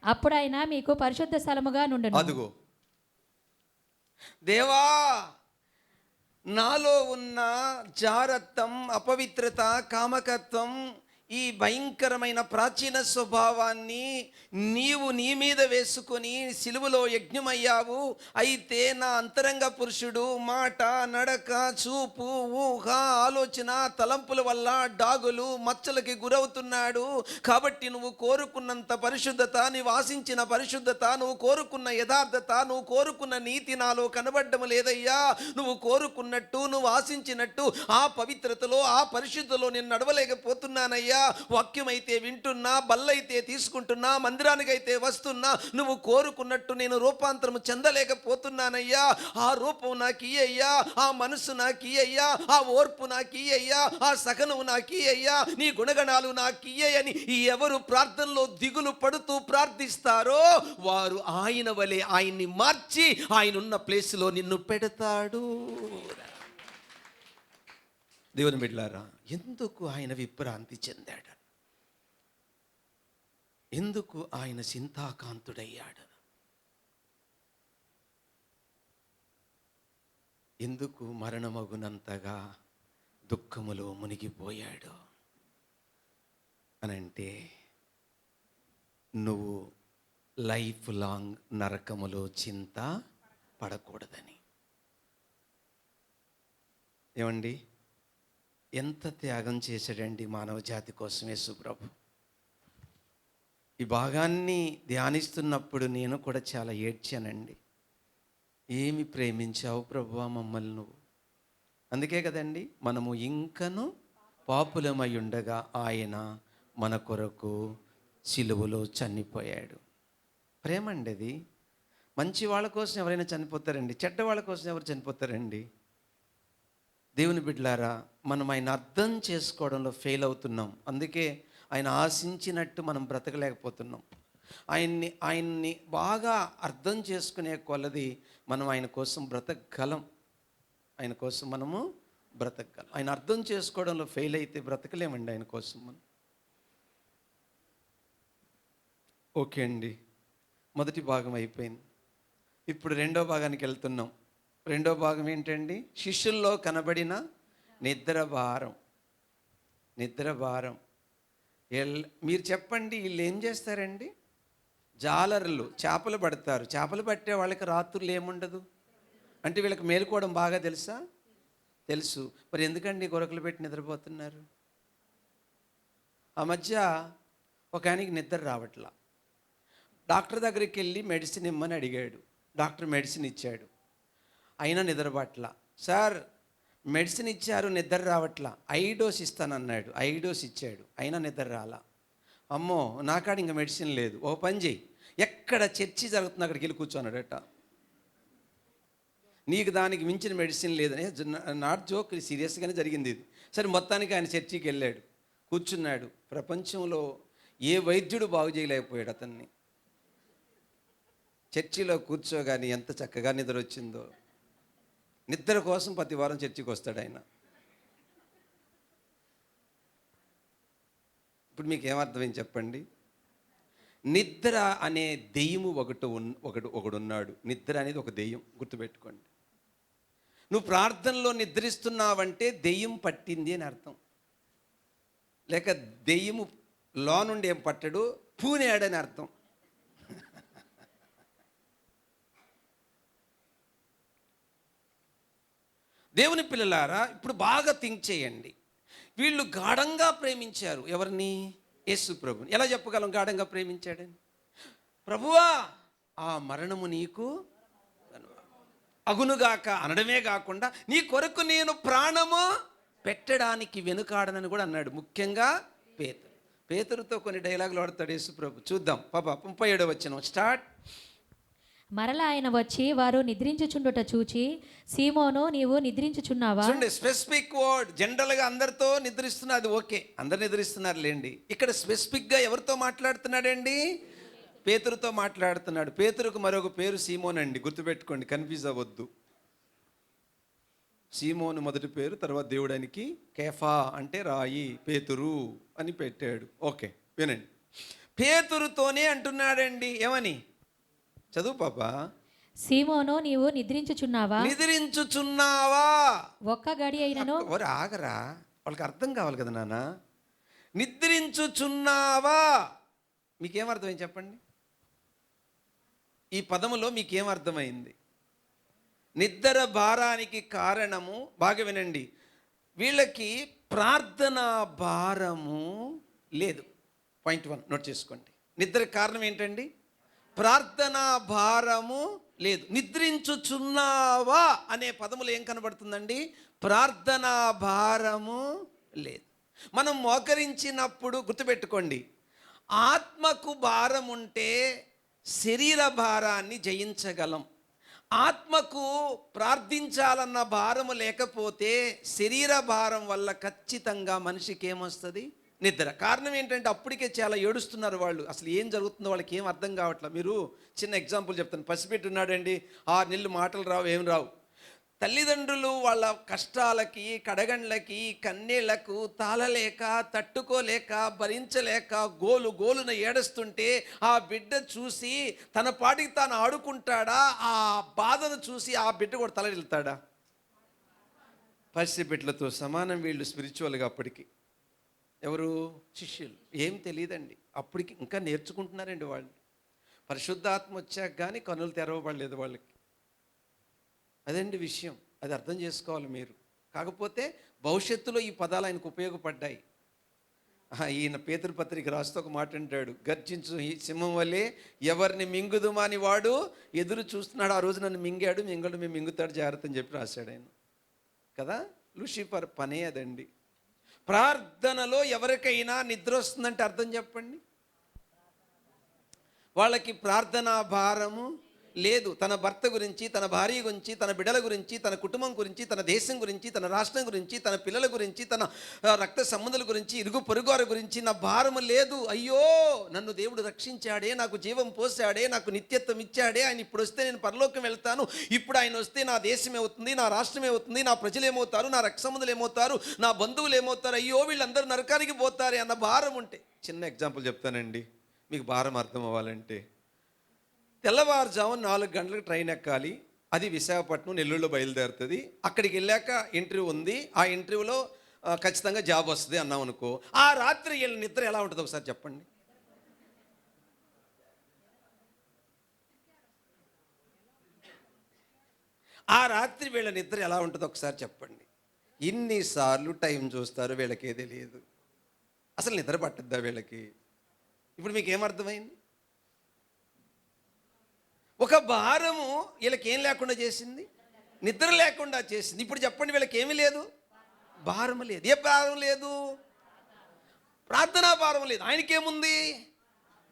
అప్పుడు ఆయన మీకు పరిశుద్ధ స్థలముగా నుండును. అదుగో, దేవా, నాలో ఉన్న జారత్వం, అపవిత్రత, కామకత్వం, ఈ భయంకరమైన ప్రాచీన స్వభావాన్ని నీవు నీ మీద వేసుకొని సిలువలో యజ్ఞమయ్యావు. అయితే నా అంతరంగ పురుషుడు మాట, నడక, చూపు, ఊహ, ఆలోచన, తలంపుల వల్ల డాగులు, మచ్చలకి గురవుతున్నాడు. కాబట్టి నువ్వు కోరుకున్నంత పరిశుద్ధత, నీవు ఆశించిన పరిశుద్ధత, నువ్వు కోరుకున్న యథార్థత, నువ్వు కోరుకున్న నీతి నాలో కనబడ్డం లేదయ్యా. నువ్వు కోరుకున్నట్టు, నువ్వు ఆశించినట్టు ఆ పవిత్రతలో, ఆ పరిశుద్ధలో నేను నడవలేకపోతున్నానయ్యా. వాక్యమైతే వింటున్నా, బల్లైతే తీసుకుంటున్నా, మందిరానికైతే వస్తున్నా, నువ్వు కోరుకున్నట్టు నేను రూపాంతరము చెందలేకపోతున్నానయ్యా. ఆ రూపం నాకు ఇయ్యయ్యా, ఆ మనసు నాకు ఇయ్యయ్యా, ఆ ఓర్పు నాకు ఇయ్యయ్యా, ఆ సహనము నాకు ఇయ్యయ్యా, నీ గుణగణాలు నాకు ఇయ్యని ఎవరు ప్రార్థనలో దిగులు పడుతూ ప్రార్థిస్తారో వారు ఆయన వలె ఆయన్ని మార్చి ఆయన ఉన్న ప్లేస్లో నిన్ను పెడతాడు. దేవుని బిడ్డలారా, ఎందుకు ఆయన విభ్రాంతి చెందాడు? ఎందుకు ఆయన చింతాకాంతుడయ్యాడు? ఎందుకు మరణమగునంతగా దుఃఖములో మునిగిపోయాడు అనంటే, నువ్వు లైఫ్ లాంగ్ నరకములో చింత పడకూడదని. ఏమండి, ఎంత త్యాగం చేశాడండి మానవ జాతి కోసం యేసు ప్రభు. ఈ భాగాన్ని ధ్యానిస్తున్నప్పుడు నేను కూడా చాలా ఏడ్చానండి. ఏమి ప్రేమించావు ప్రభువా మమ్మల్ని నువ్వు. అందుకే కదండి, మనము ఇంకను పాపులమై ఉండగా ఆయన మన కొరకు సిలువలో చనిపోయాడు. ప్రేమ అండి అది. మంచి వాళ్ళ కోసం ఎవరైనా చనిపోతారండి, చెడ్డ వాళ్ళ కోసం ఎవరు చనిపోతారండి? దేవుని బిడ్డలారా, మనం ఆయన అర్థం చేసుకోవడంలో ఫెయిల్ అవుతున్నాం. అందుకే ఆయన ఆశించినట్టు మనం బ్రతకలేకపోతున్నాం. ఆయన్ని బాగా అర్థం చేసుకునే కొలది మనం ఆయన కోసం బ్రతకగలం. ఆయన కోసం మనము బ్రతకగలం. ఆయన అర్థం చేసుకోవడంలో ఫెయిల్ అయితే బ్రతకలేమండి ఆయన కోసం మనం. ఓకే అండి, మొదటి భాగం అయిపోయింది. ఇప్పుడు రెండో భాగానికి వెళ్తున్నాం. రెండో భాగం ఏంటండి? శిష్యుల్లో కనబడిన నిద్రభారం. మీరు చెప్పండి, వీళ్ళు ఏం చేస్తారండి? జాలరులు, చేపలు పడతారు. చేపలు పట్టే వాళ్ళకి రాత్రులు ఏముండదు అంటే వీళ్ళకి మేలుకోవడం బాగా తెలుసా? తెలుసు. మరి ఎందుకండి గొరకలు పెట్టి నిద్రపోతున్నారు? ఆ మధ్య ఒక ఆయనకి నిద్ర రావట్లా. డాక్టర్ దగ్గరికి వెళ్ళి మెడిసిన్ ఇమ్మని అడిగాడు. డాక్టర్ మెడిసిన్ ఇచ్చాడు, అయినా నిద్ర పట్ల. సార్ మెడిసిన్ ఇచ్చారు, నిద్ర రావట్లా, ఐడోస్ ఇస్తానన్నాడు. ఐడోస్ ఇచ్చాడు, అయినా నిద్ర రాలా. అమ్మో, నాకాడ ఇంకా మెడిసిన్ లేదు. ఓ పని చేయి, ఎక్కడ చర్చి జరుగుతుంది అక్కడికి వెళ్ళి కూర్చోన్నాడట. నీకు దానికి మించిన మెడిసిన్ లేదని, నాట్ జోక్, సీరియస్గానే జరిగింది ఇది. సరే మొత్తానికి ఆయన చర్చికి వెళ్ళాడు, కూర్చున్నాడు. ప్రపంచంలో ఏ వైద్యుడు బాగు చేయలేకపోయాడు అతన్ని. చర్చిలో కూర్చోగానే ఎంత చక్కగా నిద్ర వచ్చిందో. నిద్ర కోసం ప్రతి వారం చర్చికి వస్తాడు ఆయన. ఇప్పుడు మీకు ఏమర్థమైంది చెప్పండి? నిద్ర అనే దెయ్యము ఒకడున్నాడు. నిద్ర అనేది ఒక దెయ్యం, గుర్తుపెట్టుకోండి. నువ్వు ప్రార్థనలో నిద్రిస్తున్నావంటే దెయ్యం పట్టింది అని అర్థం. లేక దెయ్యము లో నుండి ఏం పట్టడు, పూనేడని అర్థం. దేవుని పిల్లలారా, ఇప్పుడు బాగా థింక్ చేయండి. వీళ్ళు గాఢంగా ప్రేమించారు ఎవరిని? యేసు ప్రభుని. ఎలా చెప్పగలం గాఢంగా ప్రేమించాడని? ప్రభువా, ఆ మరణము నీకు అగునుగాక అనడమే కాకుండా నీ కొరకు నేను ప్రాణము పెట్టడానికి వెనుకాడనని కూడా అన్నాడు. ముఖ్యంగా పేతురుతో కొన్ని డైలాగులు ఆడతాడు యేసు ప్రభు. చూద్దాం పాప 37వ వచనం స్టార్ట్. మరలా ఆయన వచ్చి వారు నిద్రించుచుండుట చూచి, సీమోను నీవు నిద్రించుచున్నావా? చూడండి, స్పెసిఫిక్ వర్డ్. జనరల్గా అందరితో నిద్రిస్తున్నా, అది ఓకే, అందరు నిద్రిస్తున్నారు లేండి. ఇక్కడ స్పెసిఫిక్గా ఎవరితో మాట్లాడుతున్నాడండి? పేతురుతో మాట్లాడుతున్నాడు. పేతురుకు మరొక పేరు సీమోన్ అండి, గుర్తుపెట్టుకోండి, కన్ఫ్యూజ్ అవ్వద్దు. సీమోను మొదటి పేరు, తర్వాత దేవుడానికి కేఫా అంటే రాయి, పేతురు అని పెట్టాడు. ఓకే, వినండి. పేతురుతోనే అంటున్నాడండి. ఏమని? చదువు పాప. సీమోను నీవు నిద్రించుచున్నావా? నిద్రించుచున్నావా? ఒక్క గడి అయినను. ఆగరా, వాళ్ళకి అర్థం కావాలి కదా నాన్న. నిద్రించుచున్నావా, మీకేమర్థమైంది చెప్పండి? ఈ పదములో మీకేమర్థమైంది? నిద్ర భారానికి కారణము, బాగా వినండి, వీళ్ళకి ప్రార్థనా భారము లేదు. పాయింట్ 1 నోట్ చేసుకోండి. నిద్ర కారణం ఏంటండి? ప్రార్థనా భారము లేదు. నిద్రించుచున్నావా అనే పదములు ఏం కనబడుతుందండి? ప్రార్థనా భారము లేదు. మనం మోకరించినప్పుడు గుర్తుపెట్టుకోండి, ఆత్మకు భారం ఉంటే శరీర భారాన్ని జయించగలం. ఆత్మకు ప్రార్థించాలన్న భారము లేకపోతే శరీర భారం వల్ల ఖచ్చితంగా మనిషికి ఏమొస్తుంది? నిద్ర. కారణం ఏంటంటే అప్పటికే చాలా ఏడుస్తున్నారు వాళ్ళు. అసలు ఏం జరుగుతుందో వాళ్ళకి ఏం అర్థం కావట్లేదు. మీరు చిన్న ఎగ్జాంపుల్ చెప్తాను. పసిపెట్టి ఉన్నాడండి, 6 నెలలు మాటలు రావు, ఏం రావు. తల్లిదండ్రులు వాళ్ళ కష్టాలకి, కడగండ్లకి, కన్నీళ్లకు తాళలేక, తట్టుకోలేక, భరించలేక గోలున ఏడుస్తుంటే ఆ బిడ్డ చూసి తన పాటికి తాను ఆడుకుంటాడా? ఆ బాధను చూసి ఆ బిడ్డ కూడా తలడిల్తాడా? పసిబిడ్డలతో సమానం వీళ్ళు స్పిరిచువల్గా. అప్పటికి ఎవరు? శిష్యులు. ఏం తెలియదండి అప్పటికి, ఇంకా నేర్చుకుంటున్నారండి వాళ్ళు. పరిశుద్ధాత్మ వచ్చాక కానీ కనులు తెరవబడలేదు వాళ్ళకి. అదండి విషయం, అది అర్థం చేసుకోవాలి మీరు. కాకపోతే భవిష్యత్తులో ఈ పదాలు ఆయనకు ఉపయోగపడ్డాయి. ఈయన పేతురు పత్రిక రాస్తూ ఒక మాట అంటాడు, గర్జించు ఈ సింహం వల్లే ఎవరిని మింగుదుమాని వాడు ఎదురు చూస్తున్నాడు. ఆ రోజు నన్ను మింగాడు, మేము మింగుతాడు, జాగ్రత్త అని చెప్పి రాశాడు ఆయన కదా. లూసిఫర్ పనే అదండి. ప్రార్థనలో ఎవరికైనా నిద్ర వస్తుందంటే అర్థం చెప్పండి. వాళ్ళకి ప్రార్థనా భారము లేదు. తన భర్త గురించి, తన భార్య గురించి, తన బిడ్డల గురించి, తన కుటుంబం గురించి, తన దేశం గురించి, తన రాష్ట్రం గురించి, తన పిల్లల గురించి, తన రక్త సంబంధుల గురించి, ఇరుగు పొరుగువారి గురించి నా భారము లేదు. అయ్యో, నన్ను దేవుడు రక్షించాడే, నాకు జీవం పోసాడే, నాకు నిత్యత్వం ఇచ్చాడే, ఆయన ఇప్పుడు వస్తే నేను పరలోకం వెళ్తాను, ఇప్పుడు ఆయన వస్తే నా దేశం ఏమవుతుంది, నా రాష్ట్రం ఏమవుతుంది, నా ప్రజలు ఏమవుతారు, నా రక్త సంబంధులు ఏమవుతారు, నా బంధువులు ఏమవుతారు, అయ్యో వీళ్ళందరూ నరకానికి పోతారే అన్న భారం ఉంటే. చిన్న ఎగ్జాంపుల్ చెప్తానండి మీకు భారం అర్థం అవ్వాలంటే. తెల్లవారుజాము 4 గంటలకు ట్రైన్ ఎక్కాలి. అది విశాఖపట్నం, నెల్లూరులో బయలుదేరుతుంది. అక్కడికి వెళ్ళాక ఇంటర్వ్యూ ఉంది. ఆ ఇంటర్వ్యూలో ఖచ్చితంగా జాబ్ వస్తుంది అన్నాం అనుకో. ఆ రాత్రి వీళ్ళ నిద్ర ఎలా ఉంటుంది ఒకసారి చెప్పండి. ఆ రాత్రి వీళ్ళ నిద్ర ఎలా ఉంటుందో ఒకసారి చెప్పండి. ఇన్నిసార్లు టైం చూస్తారు, వీళ్ళకే తెలియదు. అసలు నిద్ర పట్టుద్దా వీళ్ళకి? ఇప్పుడు మీకు ఏమర్థమైంది? ఒక భారము వీళ్ళకి ఏం లేకుండా చేసింది? నిద్ర లేకుండా చేసింది. ఇప్పుడు చెప్పండి, వీళ్ళకి ఏమీ లేదు, భారము లేదు. ఏ భారం లేదు? ప్రార్థనా భారం లేదు. ఆయనకేముంది?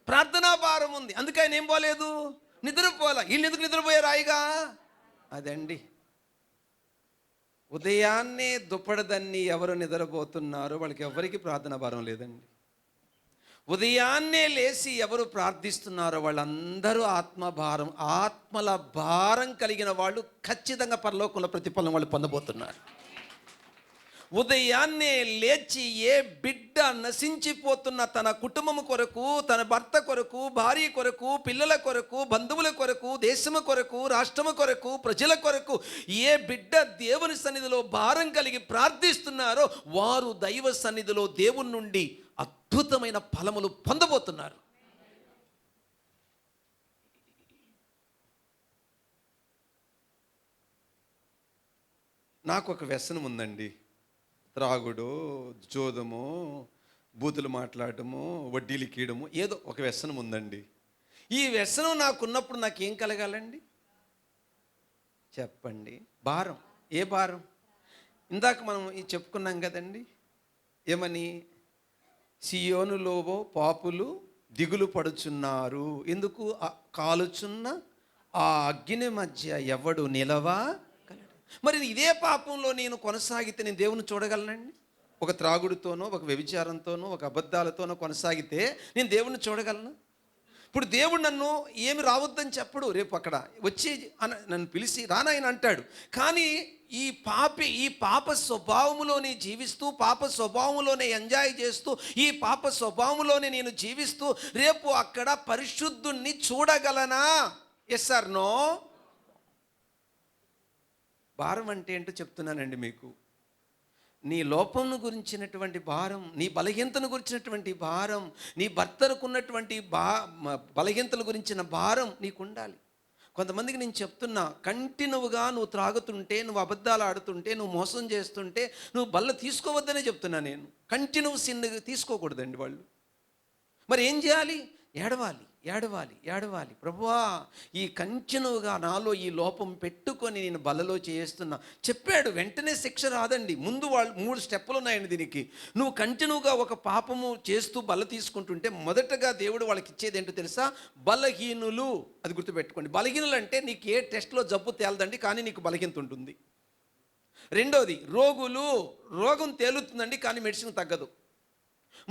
ప్రార్థనా భారం ఉంది. అందుకే ఆయన ఏం పోలేదు, నిద్రపోలే. వీళ్ళు ఎందుకు నిద్రపోయారు హాయిగా? అదండి ఉదయాన్నే దుప్పడదన్ని ఎవరు నిద్రపోతున్నారో వాళ్ళకి ఎవరికి ప్రార్థన భారం లేదండి. ఉదయాన్నే లేచి ఎవరు ప్రార్థిస్తున్నారో వాళ్ళందరూ ఆత్మల భారం కలిగిన వాళ్ళు ఖచ్చితంగా పరలోకంలో ప్రతిఫలం వాళ్ళు పొందబోతున్నారు. ఉదయాన్నే లేచి ఏ బిడ్డ నశించిపోతున్న తన కుటుంబము కొరకు, తన భర్త కొరకు, భార్య కొరకు, పిల్లల కొరకు, బంధువుల కొరకు, దేశము కొరకు, రాష్ట్రము కొరకు, ప్రజల కొరకు ఏ బిడ్డ దేవుని సన్నిధిలో భారం కలిగి ప్రార్థిస్తున్నారో వారు దైవ సన్నిధిలో దేవుని నుండి అద్భుతమైన ఫలములు పొందబోతున్నారు. నాకు ఒక వ్యసనం ఉందండి. త్రాగుడు, జోదము, బూతులు మాట్లాడటము, వడ్డీలు కీయడము, ఏదో ఒక వ్యసనం ఉందండి. ఈ వ్యసనం నాకున్నప్పుడు నాకేం కలగాలండి చెప్పండి? భారం. ఏ భారం? ఇందాక మనం చెప్పుకున్నాం కదండి, ఏమని? సియోనులో పాపులు దిగులు పడుచున్నారు, ఎందుకు? కాలుచున్న ఆ అగ్ని మధ్య ఎవడు నిలవా. మరి ఇదే పాపంలో నేను కొనసాగితే నేను దేవుని చూడగలనండి? ఒక త్రాగుడుతోనో, ఒక వ్యభిచారంతోనో, ఒక అబద్ధాలతోనో కొనసాగితే నేను దేవుణ్ణి చూడగలను? ఇప్పుడు దేవుడు నన్ను ఏమి రావద్దని చెప్పడు. రేపు అక్కడ వచ్చి నన్ను పిలిచి రానాయన అంటాడు. కానీ ఈ పాప స్వభావములోనే జీవిస్తూ, పాప స్వభావంలోనే ఎంజాయ్ చేస్తూ, ఈ పాప స్వభావంలోనే నేను జీవిస్తూ రేపు అక్కడ పరిశుద్ధుణ్ణి చూడగలనా? Yes or no? భారం అంటే ఏంటో చెప్తున్నానండి మీకు. నీ లోపంను గురించినటువంటి భారం, నీ బలహీనతను గురించినటువంటి భారం, నీ భర్తనుకున్నటువంటి బలహీనతల గురించిన భారం నీకు ఉండాలి. కొంతమందికి నేను చెప్తున్నా, కంటిన్యూగా నువ్వు త్రాగుతుంటే, నువ్వు అబద్ధాలు ఆడుతుంటే, నువ్వు మోసం చేస్తుంటే నువ్వు బల్ల తీసుకోవద్దనే చెప్తున్నా నేను. కంటిన్యూ సిన్ తీసుకోకూడదండి వాళ్ళు. మరి ఏం చేయాలి? ఏడవాలి, ఏడవాలి, ఏడవాలి. ప్రభువా, ఈ కంటిన్యూగా నాలో ఈ లోపం పెట్టుకొని నేను బలలో చేస్తున్నా చెప్పాడు. వెంటనే శిక్ష రాదండి. ముందు వాళ్ళు 3 స్టెప్పులు ఉన్నాయండి దీనికి. నువ్వు కంటిన్యూగా ఒక పాపము చేస్తూ బల్ల తీసుకుంటుంటే మొదటగా దేవుడు వాళ్ళకి ఇచ్చేది ఏంటో తెలుసా? బలహీనులు. అది గుర్తుపెట్టుకోండి. బలహీనులు అంటే నీకు ఏ టెస్ట్లో జబ్బు తేలదండి, కానీ నీకు బలహీనత ఉంటుంది. రెండోది రోగులు. రోగం తేలుతుందండి, కానీ మెడిసిన్ తగ్గదు.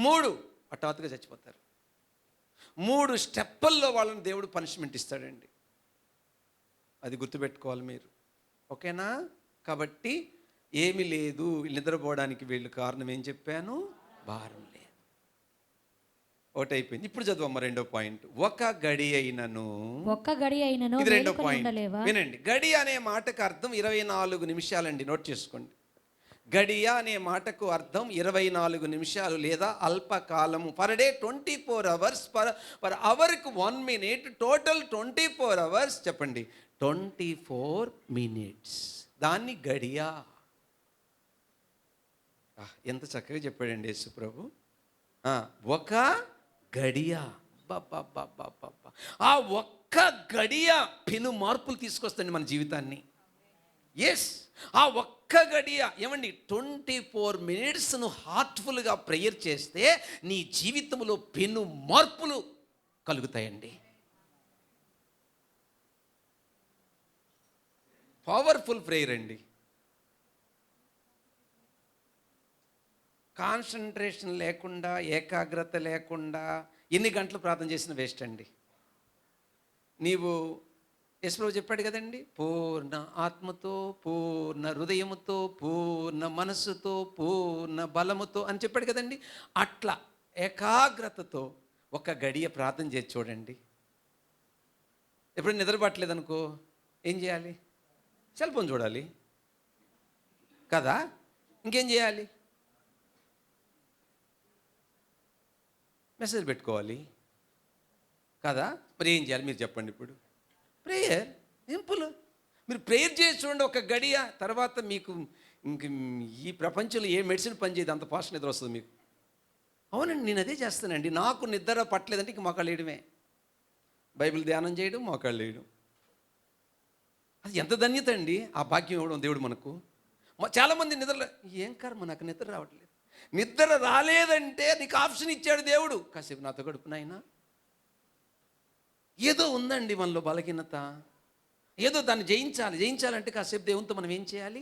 3 హఠాత్తుగా చచ్చిపోతారు. 3 స్టెప్పుల్లో వాళ్ళని దేవుడు పనిష్మెంట్ ఇస్తాడండి. అది గుర్తుపెట్టుకోవాలి మీరు. ఓకేనా? కాబట్టి ఏమీ లేదు, నిద్రపోవడానికి వీళ్ళు కారణం ఏం చెప్పాను? భారం లేదు. ఒకటి అయిపోయింది. ఇప్పుడు చదువమ్మ రెండో పాయింట్. ఒక్క గడి అయినను. ఇది రెండో పాయింట్ వినండి. గడి అనే మాటకు అర్థం 24 నిమిషాలండి. నోట్ చేసుకోండి. గడియ అనే మాటకు అర్థం 24 నిమిషాలు లేదా అల్పకాలము. పర్ డే 24 అవర్స్, పర్ అవర్కి 1 మినిట్, టోటల్ 24 అవర్స్. చెప్పండి, 24 మినిట్స్. దాన్ని గడియ. ఎంత చక్కగా చెప్పాడండి యేసు ప్రభు. ఒక గడియ. ఆ ఒక్క గడియ పెను మార్పులు తీసుకొస్తుంది మన జీవితాన్ని. ఎస్, ఆ ఒక్క గడియ. ఏమండి, 24 మినిట్స్ నువ్వు హార్ట్ఫుల్గా ప్రేయర్ చేస్తే నీ జీవితంలో పెను మార్పులు కలుగుతాయండి. పవర్ఫుల్ ప్రేయర్ అండి. కాన్సన్ట్రేషన్ లేకుండా, ఏకాగ్రత లేకుండా ఎన్ని గంటలు ప్రార్థన చేసిన వేస్ట్ అండి. నీవు యేసుప్రభు చెప్పాడు కదండి, పూర్ణ ఆత్మతో, పూర్ణ హృదయముతో, పూర్ణ మనస్సుతో, పూర్ణ బలముతో అని చెప్పాడు కదండి. అట్లా ఏకాగ్రతతో ఒక గడియ ప్రార్థన చేసి చూడండి. ఎప్పుడైనా నిద్రపట్టలేదనుకో ఏం చేయాలి? సెల్ ఫోన్ చూడాలి కదా, ఇంకేం చేయాలి? మెసేజ్ పెట్టుకోవాలి కదా. మరి ఏం చేయాలి మీరు చెప్పండి? ఇప్పుడు ప్రేయర్ సింపుల్. మీరు ప్రేయర్ చేసి చూడండి ఒక గడియ. తర్వాత మీకు ఇంక ఈ ప్రపంచంలో ఏ మెడిసిన్ పనిచేయదు, అంత ఫాస్ట్ నిద్ర వస్తుంది మీకు. అవునండి, నేను అదే చేస్తానండి. నాకు నిద్ర పట్టలేదంటే ఇంక మోకాళ్ళు వేయడమే. బైబిల్ ధ్యానం చేయడం, మోకాళ్ళు వేయడం. అది ఎంత ధన్యత అండి. ఆ భాగ్యం ఇవ్వడం దేవుడు మనకు. చాలామంది నిద్రలో ఏం కర్మ, నాకు నిద్ర రావట్లేదు. నిద్ర రాలేదంటే నీకు ఆప్షన్ ఇచ్చాడు దేవుడు, కాసేపు నాతో గడుపు నాయనా. ఏదో ఉందండి మనలో బలహీనత, ఏదో దాన్ని జయించాలంటే కాసేపు దేవునితో మనం ఏం చేయాలి?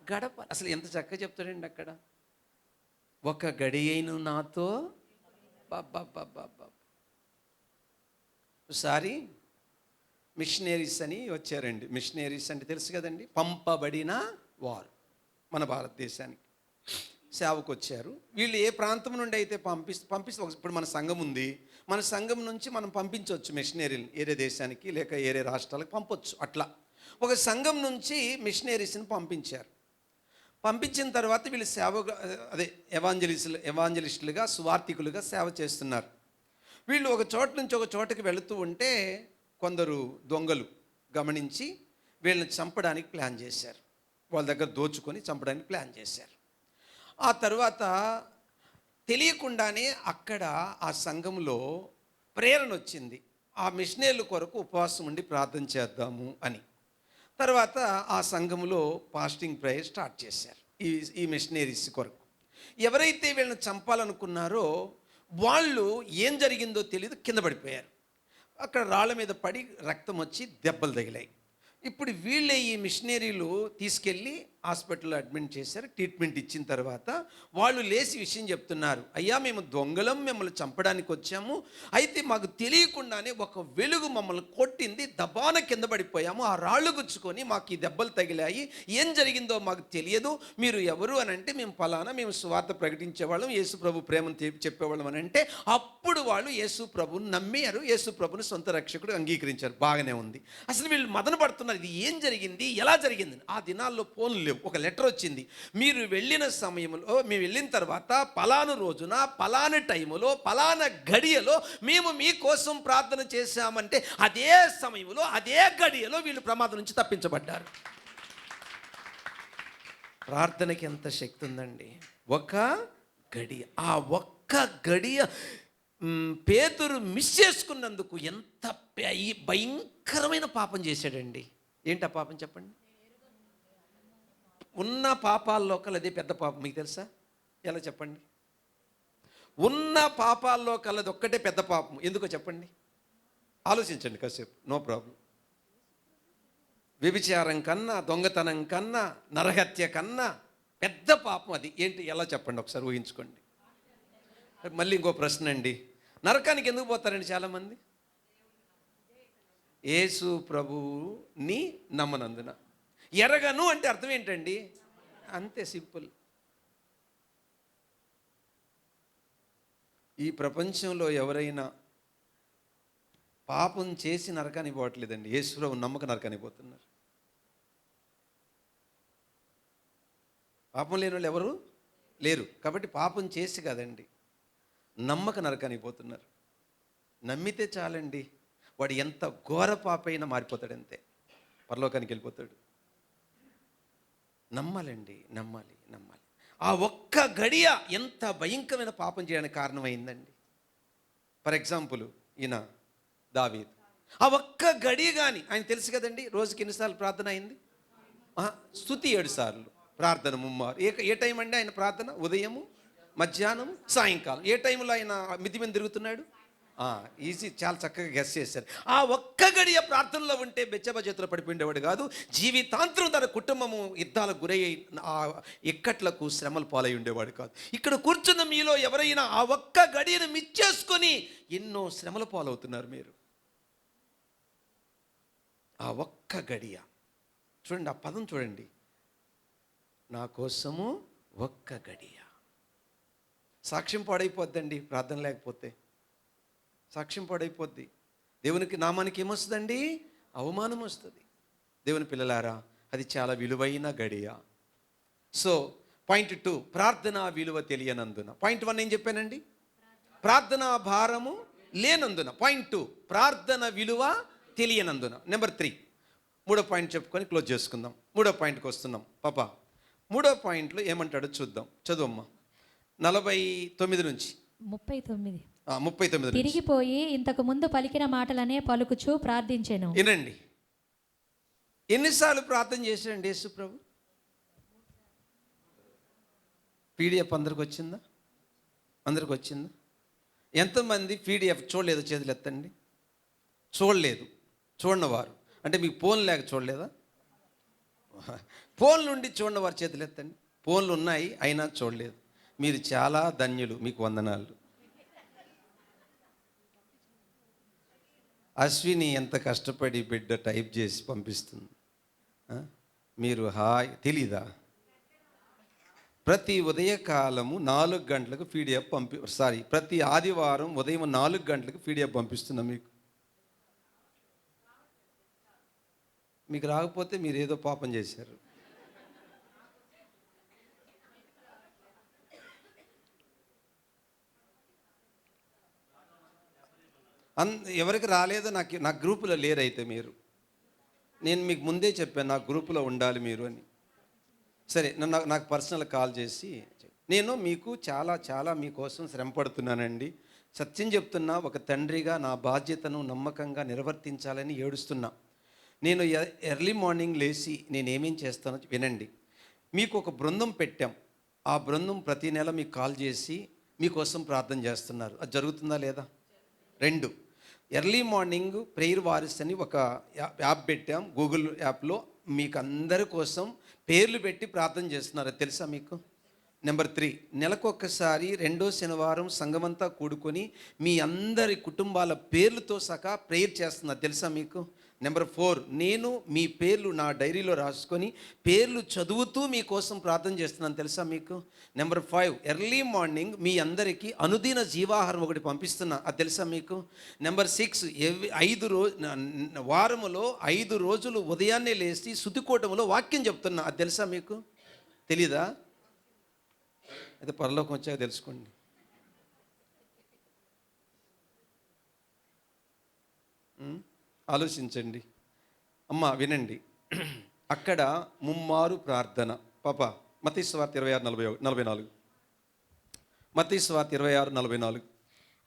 గడపాలి. అసలు ఎంత చక్కగా చెప్తాడండి అక్కడ. ఒక గడి అయిన నాతో బాబా. ఒకసారి మిషనరీస్ అని వచ్చారండి. మిషనరీస్ అంటే తెలుసు కదండి, పంపబడిన వారు మన భారతదేశానికి సేవకు వచ్చారు. వీళ్ళు ఏ ప్రాంతం నుండి అయితే పంపిస్తే ఇప్పుడు మన సంఘం ఉంది, మన సంఘం నుంచి మనం పంపించవచ్చు మిషనరీని ఏరే దేశానికి లేక ఏరే రాష్ట్రాలకు పంపొచ్చు. అట్లా ఒక సంఘం నుంచి మిషనరీస్ని పంపించారు. పంపించిన తర్వాత వీళ్ళు ఎవాంజలిస్టులుగా సువార్థికులుగా సేవ చేస్తున్నారు. వీళ్ళు ఒక చోట నుంచి ఒక చోటకి వెళుతూ ఉంటే కొందరు దొంగలు గమనించి వీళ్ళని చంపడానికి ప్లాన్ చేశారు. వాళ్ళ దగ్గర దోచుకొని చంపడానికి ప్లాన్ చేశారు. ఆ తర్వాత తెలియకుండానే అక్కడ ఆ సంఘంలో ప్రేరణ వచ్చింది, ఆ మిషనరీల కొరకు ఉపవాసం ఉండి ప్రార్థన చేద్దాము అని. తర్వాత ఆ సంఘంలో ఫాస్టింగ్ ప్రేయర్ స్టార్ట్ చేశారు ఈ మిషనరీస్ కొరకు. ఎవరైతే వీళ్ళని చంపాలనుకున్నారో వాళ్ళు ఏం జరిగిందో తెలియదు, కింద పడిపోయారు. అక్కడ రాళ్ళ మీద పడి రక్తం వచ్చి దెబ్బలు తగిలాయి. ఇప్పుడు వీళ్ళే ఈ మిషనరీలు తీసుకెళ్ళి హాస్పిటల్లో అడ్మిట్ చేశారు. ట్రీట్మెంట్ ఇచ్చిన తర్వాత వాళ్ళు లేచి విషయం చెప్తున్నారు, అయ్యా మేము దొంగలం, మిమ్మల్ని చంపడానికి వచ్చాము, అయితే మాకు తెలియకుండానే ఒక వెలుగు మమ్మల్ని కొట్టింది, దబాన కింద పడిపోయాము, ఆ రాళ్ళు గుచ్చుకొని మాకు ఈ దెబ్బలు తగిలాయి, ఏం జరిగిందో మాకు తెలియదు, మీరు ఎవరు అని అంటే మేము ఫలానా, మేము సువార్త ప్రకటించేవాళ్ళం, యేసు ప్రభు ప్రేమను చెప్పేవాళ్ళం అని అంటే అప్పుడు వాళ్ళు యేసు ప్రభుని నమ్మారు, యేసు ప్రభుని సొంత రక్షకుడు అంగీకరించారు. బాగానే ఉంది. అసలు వీళ్ళు మదన పడుతున్నారు, ఇది ఏం జరిగింది, ఎలా జరిగింది. ఆ దినాల్లో ఫోన్లు లేవు. ఒక లెటర్ వచ్చింది, మీరు వెళ్ళిన సమయంలో, మేము వెళ్ళిన తర్వాత పలాను రోజున పలానా టైములో పలానా గడియలో మేము మీకోసం ప్రార్థన చేశామంటే అదే సమయంలో అదే గడియలో వీళ్ళు ప్రమాదం నుంచి తప్పించబడ్డారు. ప్రార్థనకి ఎంత శక్తి ఉందండి. ఒక గడియ, ఆ ఒక్క గడియ పేతురు మిస్ చేసుకున్నందుకు ఎంత భయంకరమైన పాపం చేశాడండి. ఏంటి ఆ పాపం చెప్పండి. ఉన్న పాపాల్లో కల అదే పెద్ద పాపం, మీకు తెలుసా? ఎలా చెప్పండి. ఉన్న పాపాల్లో కలది ఒక్కటే పెద్ద పాపం. ఎందుకో చెప్పండి, ఆలోచించండి కాసేపు. No problem. వ్యభిచారం కన్నా, దొంగతనం కన్నా, నరహత్య కన్నా పెద్ద పాపం అది. ఏంటి, ఎలా చెప్పండి ఒకసారి ఊహించుకోండి. మళ్ళీ ఇంకో ప్రశ్న అండి, నరకానికి ఎందుకు పోతారండి చాలామంది? యేసు ప్రభువుని నమ్మనందున. ఎరగను అంటే అర్థం ఏంటండి? అంతే సింపుల్. ఈ ప్రపంచంలో ఎవరైనా పాపం చేసి నరకానికి పోవట్లేదండి, యేసు ప్రభువుని నమ్మక నరకానికి పోతున్నారు. పాపం లేని వాళ్ళు ఎవరు లేరు. కాబట్టి పాపం చేసి కాదండి, నమ్మక నరకానికి పోతున్నారు. నమ్మితే చాలండి, వాడు ఎంత ఘోర పాపైనా మారిపోతాడు, అంతే, పరలోకానికి వెళ్ళిపోతాడు. నమ్మాలండి, నమ్మాలి. ఆ ఒక్క గడియ ఎంత భయంకరమైన పాపం చేయడానికి కారణమైందండి. ఫర్ ఎగ్జాంపుల్ ఈయన దావీదు, ఆ ఒక్క గడియ కానీ ఆయన తెలుసు కదండి, రోజుకి ఎన్నిసార్లు ప్రార్థన అయింది? స్తుతి 7 సార్లు, ప్రార్థన 3 మారు. ఏ టైం అండి ఆయన ప్రార్థన? ఉదయము, మధ్యాహ్నం, సాయంకాలం. ఏ టైంలో ఆయన మిద్ది మీద తిరుగుతున్నాడు? ఈజీ, చాలా చక్కగా గెస్ చేశారు. ఆ ఒక్క గడియ ప్రార్థనలో ఉంటే బెచ్చబ చేతిలో పడిపోయిండేవాడు కాదు. జీవితాంతరం తన కుటుంబము యుద్ధాలకు గురై ఆ ఇక్కట్లకు శ్రమలు పాలై ఉండేవాడు కాదు. ఇక్కడ కూర్చున్న మీలో ఎవరైనా ఆ ఒక్క గడియను మిస్ చేసుకొని ఎన్నో శ్రమల పాలవుతున్నారు మీరు. ఆ ఒక్క గడియ చూడండి, ఆ పదం చూడండి, నా కోసము ఒక్క గడియ. సాక్ష్యం పాడైపోద్దండి ప్రార్థన లేకపోతే. సాక్ష్యం పాడైపోద్ది. దేవునికి నామానికి ఏమొస్తుందండి? అవమానం వస్తుంది. దేవుని పిల్లలారా, అది చాలా విలువైన గడియ. సో పాయింట్ 2, ప్రార్థన విలువ తెలియనందున. పాయింట్ 1 ఏం చెప్పానండి? ప్రార్థన భారము లేనందున. పాయింట్ 2, ప్రార్థన విలువ తెలియనందున. నెంబర్ 3, 3వ పాయింట్ చెప్పుకొని క్లోజ్ చేసుకుందాం. 3వ పాయింట్కి వస్తున్నాం. పాపా 3వ పాయింట్లో ఏమంటాడో చూద్దాం. చదువమ్మా, 49 నుంచి 39. తిరిగిపోయి ఇంతకు ముందు పలికిన మాటలనే పలుకుచూ ప్రార్థించెను. వినండి, ఎన్నిసార్లు ప్రార్థన చేశాడండి యేసు ప్రభు? పీడిఎఫ్ అందరికి వచ్చిందా? అందరికి వచ్చిందా? ఎంతమంది పీడిఎఫ్ చూడలేదు? చేతులు ఎత్తండి. చూడలేదు. చూడనివారు అంటే మీకు ఫోన్ లేక చూడలేదా? ఫోన్లు నుండి చూడండి, వారి చేతులు ఎత్తండి. ఫోన్లు ఉన్నాయి అయినా చూడలేదు. మీరు చాలా ధన్యులు, మీకు వందనాలు. అశ్విని ఎంత కష్టపడి బిడ్డ టైప్ చేసి పంపిస్తుంది. మీరు హాయ్ తెలీదా? ప్రతి ఉదయకాలము 4 గంటలకు పీడిఎఫ్ ప్రతి ఆదివారం ఉదయం 4 గంటలకు పీడిఎఫ్ పంపిస్తున్నా. మీకు రాకపోతే మీరు ఏదో పాపం చేశారు. ఎవరికి రాలేదో నా గ్రూపులో లేరైతే మీరు, నేను మీకు ముందే చెప్పాను నా గ్రూపులో ఉండాలి మీరు అని. సరే, నాకు పర్సనల్ కాల్ చేసి, నేను మీకు చాలా చాలా మీకోసం శ్రమ పడుతున్నానండి, సత్యం చెప్తున్నా, ఒక తండ్రిగా నా బాధ్యతను నమ్మకంగా నిర్వర్తించాలని ఏడుస్తున్నా. నేను ఎర్లీ మార్నింగ్ లేచి నేనేమేం చేస్తానో వినండి. మీకు ఒక బృందం పెట్టాం. ఆ బృందం ప్రతి నెల మీకు కాల్ చేసి మీకోసం ప్రార్థన చేస్తున్నారు. అది జరుగుతుందా లేదా? 2, ఎర్లీ మార్నింగ్ ప్రేయర్ వారిస్ అని ఒక యాప్ పెట్టాం గూగుల్ యాప్లో. మీకు అందరి కోసం పేర్లు పెట్టి ప్రార్థన చేస్తున్నారు. అది తెలుసా మీకు? నెంబర్ 3, నెలకొకసారి 2వ శనివారం సంఘమంతా కూడుకొని మీ అందరి కుటుంబాల పేర్లతో సహా ప్రేయర్ చేస్తున్నారు. తెలుసా మీకు? నెంబర్ 4, నేను మీ పేర్లు నా డైరీలో రాసుకొని పేర్లు చదువుతూ మీకోసం ప్రార్థన చేస్తున్నాను. తెలుసా మీకు? నెంబర్ 5, ఎర్లీ మార్నింగ్ మీ అందరికీ అనుదిన జీవాహారం ఒకటి పంపిస్తున్నా. అది తెలుసా మీకు? నెంబర్ 6, 5 వారములో 5 రోజులు ఉదయాన్నే లేచి శుతికోటములో వాక్యం చెప్తున్నా. అది తెలుసా మీకు? తెలీదా? అయితే పరలోకం వచ్చాక తెలుసుకోండి. ఆలోచించండి. అమ్మ వినండి, అక్కడ ముమ్మారు ప్రార్థన. పాప మత్తయి సువార్త 26:44. మత్తయి సువార్త 26:44.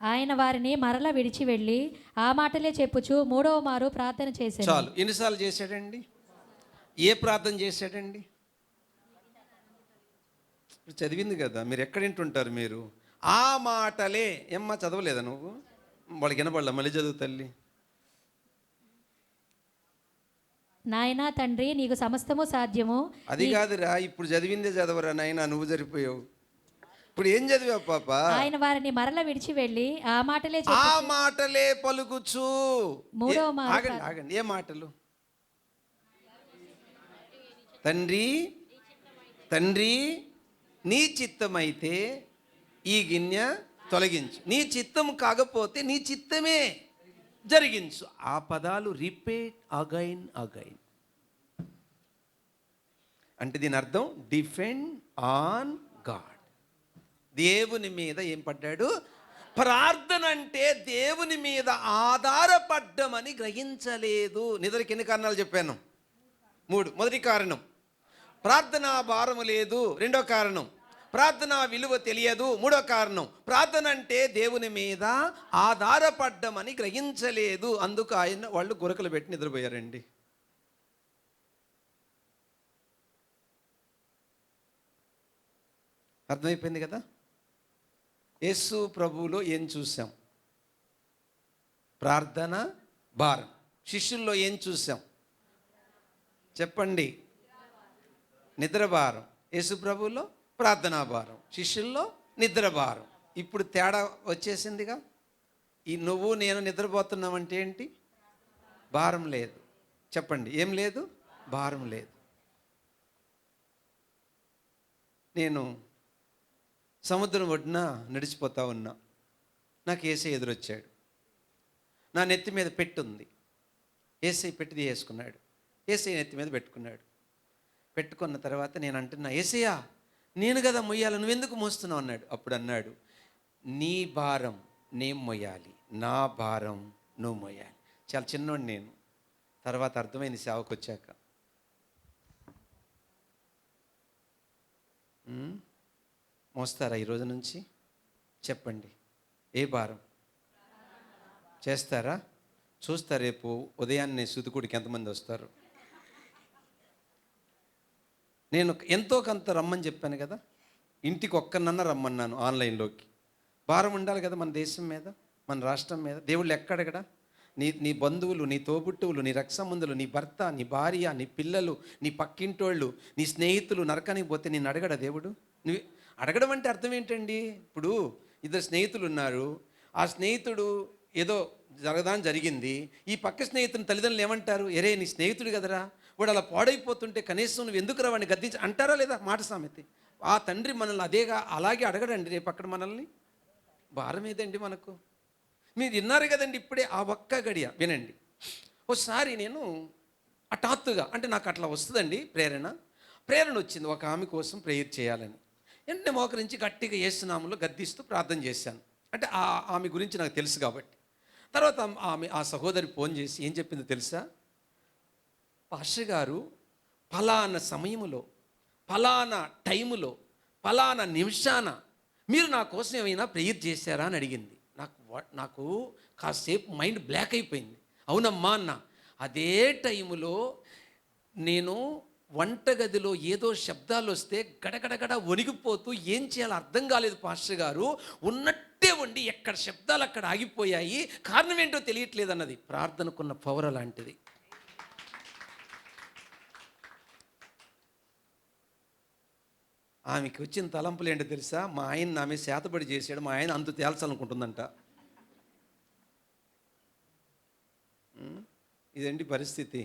ఆయన వారిని మరల విడిచి వెళ్ళి ఆ మాటలే చెప్పుచు 3వ మారు ప్రార్థన చేశాడు. చాలు. ఎన్నిసార్లు చేశాడండి? ఏ ప్రార్థన చేశాడండి? చదివింది కదా, మీరు ఎక్కడ వింటుంటారు మీరు? ఆ మాటలే. ఏమ్మా చదవలేదా నువ్వు? వాళ్ళకి వినబడలా? మళ్ళీ చదువు తల్లి. నాయనా తండ్రి, నీకు సమస్తము సాధ్యము. అది కాదురా, ఇప్పుడు చదివిందే చదవరా నాయనా, నువ్వు సరిపోయావు. ఇప్పుడు ఏం చదివా పాప? ఆయన వారిని మరల విడిచి వెళ్ళి ఆ మాటలే పలుకుచు. ఆగండి. ఏ మాటలు? తండ్రి నీ చిత్తమైతే ఈ గిన్నె తొలగించు, నీ చిత్తం కాకపోతే నీ చిత్తమే జరిగించు. ఆ పదాలు రిపీట్ అగైన్. అంటే దీని అర్థం డిపెండ్ ఆన్ గాడ్. దేవుని మీద ఏం పడ్డాడు? ప్రార్థన అంటే దేవుని మీద ఆధారపడ్డమని గ్రహించలేదు. నిద్రకి ఎన్ని కారణాలు చెప్పాను? 3. మొదటి కారణం ప్రార్థనా భారము లేదు. 2వ కారణం ప్రార్థనా విలువ తెలియదు. 3వ కారణం ప్రార్థన అంటే దేవుని మీద ఆధారపడ్డమని గ్రహించలేదు. అందుకు వాళ్ళు గురకలు పెట్టి నిద్రపోయారండి. అర్థమైపోయింది కదా? యేసు ప్రభువులో ఏం చూసాం? ప్రార్థన భారం. శిష్యుల్లో ఏం చూసాం చెప్పండి? నిద్ర భారం. యేసు ప్రభువులో ప్రార్థనా భారం, శిష్యుల్లో నిద్ర భారం. ఇప్పుడు తేడా వచ్చేసిందిగా. ఈ నువ్వు నేను నిద్రపోతున్నామంటే ఏంటి? భారం లేదు. చెప్పండి, ఏం లేదు? భారం లేదు. నేను సముద్రం ఒడ్డున నడిచిపోతా ఉన్నా. నాకు యేసయ్య ఎదురొచ్చాడు. నా నెత్తి మీద పెట్టుంది. యేసయ్య పెట్టి తీసుకున్నాడు. యేసయ్య నెత్తి మీద పెట్టుకున్నాడు. పెట్టుకున్న తర్వాత నేను అంటున్నా, యేసయ్య నేను కదా మొయ్యాలి, నువ్వెందుకు మోస్తున్నావు అన్నాడు. అప్పుడు అన్నాడు, నీ భారం నేను మొయ్యాలి, నా భారం నువ్వు మొయ్యాలి. చాలా చిన్నోడు నేను. తర్వాత అర్థమైంది సేవకు వచ్చాక. మోస్తారా ఈరోజు నుంచి? చెప్పండి, ఏ భారం చేస్తారా? చూస్తా రేపు ఉదయాన్నే సుతుకుడికి ఎంతమంది వస్తారు. నేను ఎంతో కొంత రమ్మని చెప్పాను కదా. ఇంటికి ఒక్కనన్నా రమ్మన్నాను ఆన్లైన్లోకి. భారం ఉండాలి కదా మన దేశం మీద, మన రాష్ట్రం మీద. దేవుళ్ళు ఎక్కడెక్కడ నీ నీ బంధువులు, నీ తోబుట్టువులు, నీ రక్త సంబంధులు, నీ భర్త, నీ భార్య, నీ పిల్లలు, నీ పక్కింటోళ్ళు, నీ స్నేహితులు నరకానికి పోతే నిన్ను అడగడా దేవుడు? నువ్వు అడగడం అంటే అర్థం ఏంటండి? ఇప్పుడు ఇద్దరు స్నేహితులు ఉన్నారు, ఆ స్నేహితుడు ఏదో జరిగింది, ఈ పక్క స్నేహితుని తల్లిదండ్రులు ఏమంటారు? ఎరే నీ స్నేహితుడు కదరా, వాడు అలా పాడైపోతుంటే కనీసం నువ్వు ఎందుకురా వాడిని గద్దించి అంటారా లేదా? మాట సామెత. ఆ తండ్రి మనల్ని అలాగే అడగడండి రేపు అక్కడ మనల్ని. భారం ఏదండి మనకు? మీరు విన్నారు కదండి ఇప్పుడే ఆ ఒక్క గడియ. వినండి, ఒకసారి నేను హఠాత్తుగా, అంటే నాకు అట్లా వస్తుందండి ప్రేరణ వచ్చింది ఒక ఆమె కోసం ప్రేయర్ చేయాలని. వెంటనే మోకరించి గట్టిగా యేసునామములో గద్దిస్తూ ప్రార్థన చేశాను. అంటే ఆమె గురించి నాకు తెలుసు కాబట్టి. తర్వాత ఆ సహోదరి ఫోన్ చేసి ఏం చెప్పిందో తెలుసా? పాస్టర్ గారు ఫలానా సమయములో, ఫలానా టైములో, ఫలానా నిమిషాన మీరు నా కోసం ఏమైనా ప్రేయర్ చేశారా అని అడిగింది. నాకు కాసేపు మైండ్ బ్లాక్ అయిపోయింది. అవునమ్మా అన్న. అదే టైములో నేను వంటగదిలో ఏదో శబ్దాలు వస్తే గడగడగడ వణిగిపోతూ ఏం చేయాలో అర్థం కాలేదు పాస్టర్ గారు. ఉన్నట్టే ఉండి ఎక్కడ శబ్దాలు అక్కడ ఆగిపోయాయి, కారణం ఏంటో తెలియట్లేదు అన్నది. ప్రార్థనకున్న పవర్ అలాంటిది. ఆమెకి వచ్చిన తలంపులు ఏంటో తెలుసా? మా ఆయన ఆమె శాతపడి చేశాడు, మా ఆయన అంత తేల్చాలనుకుంటుందంట. ఇదండి పరిస్థితి.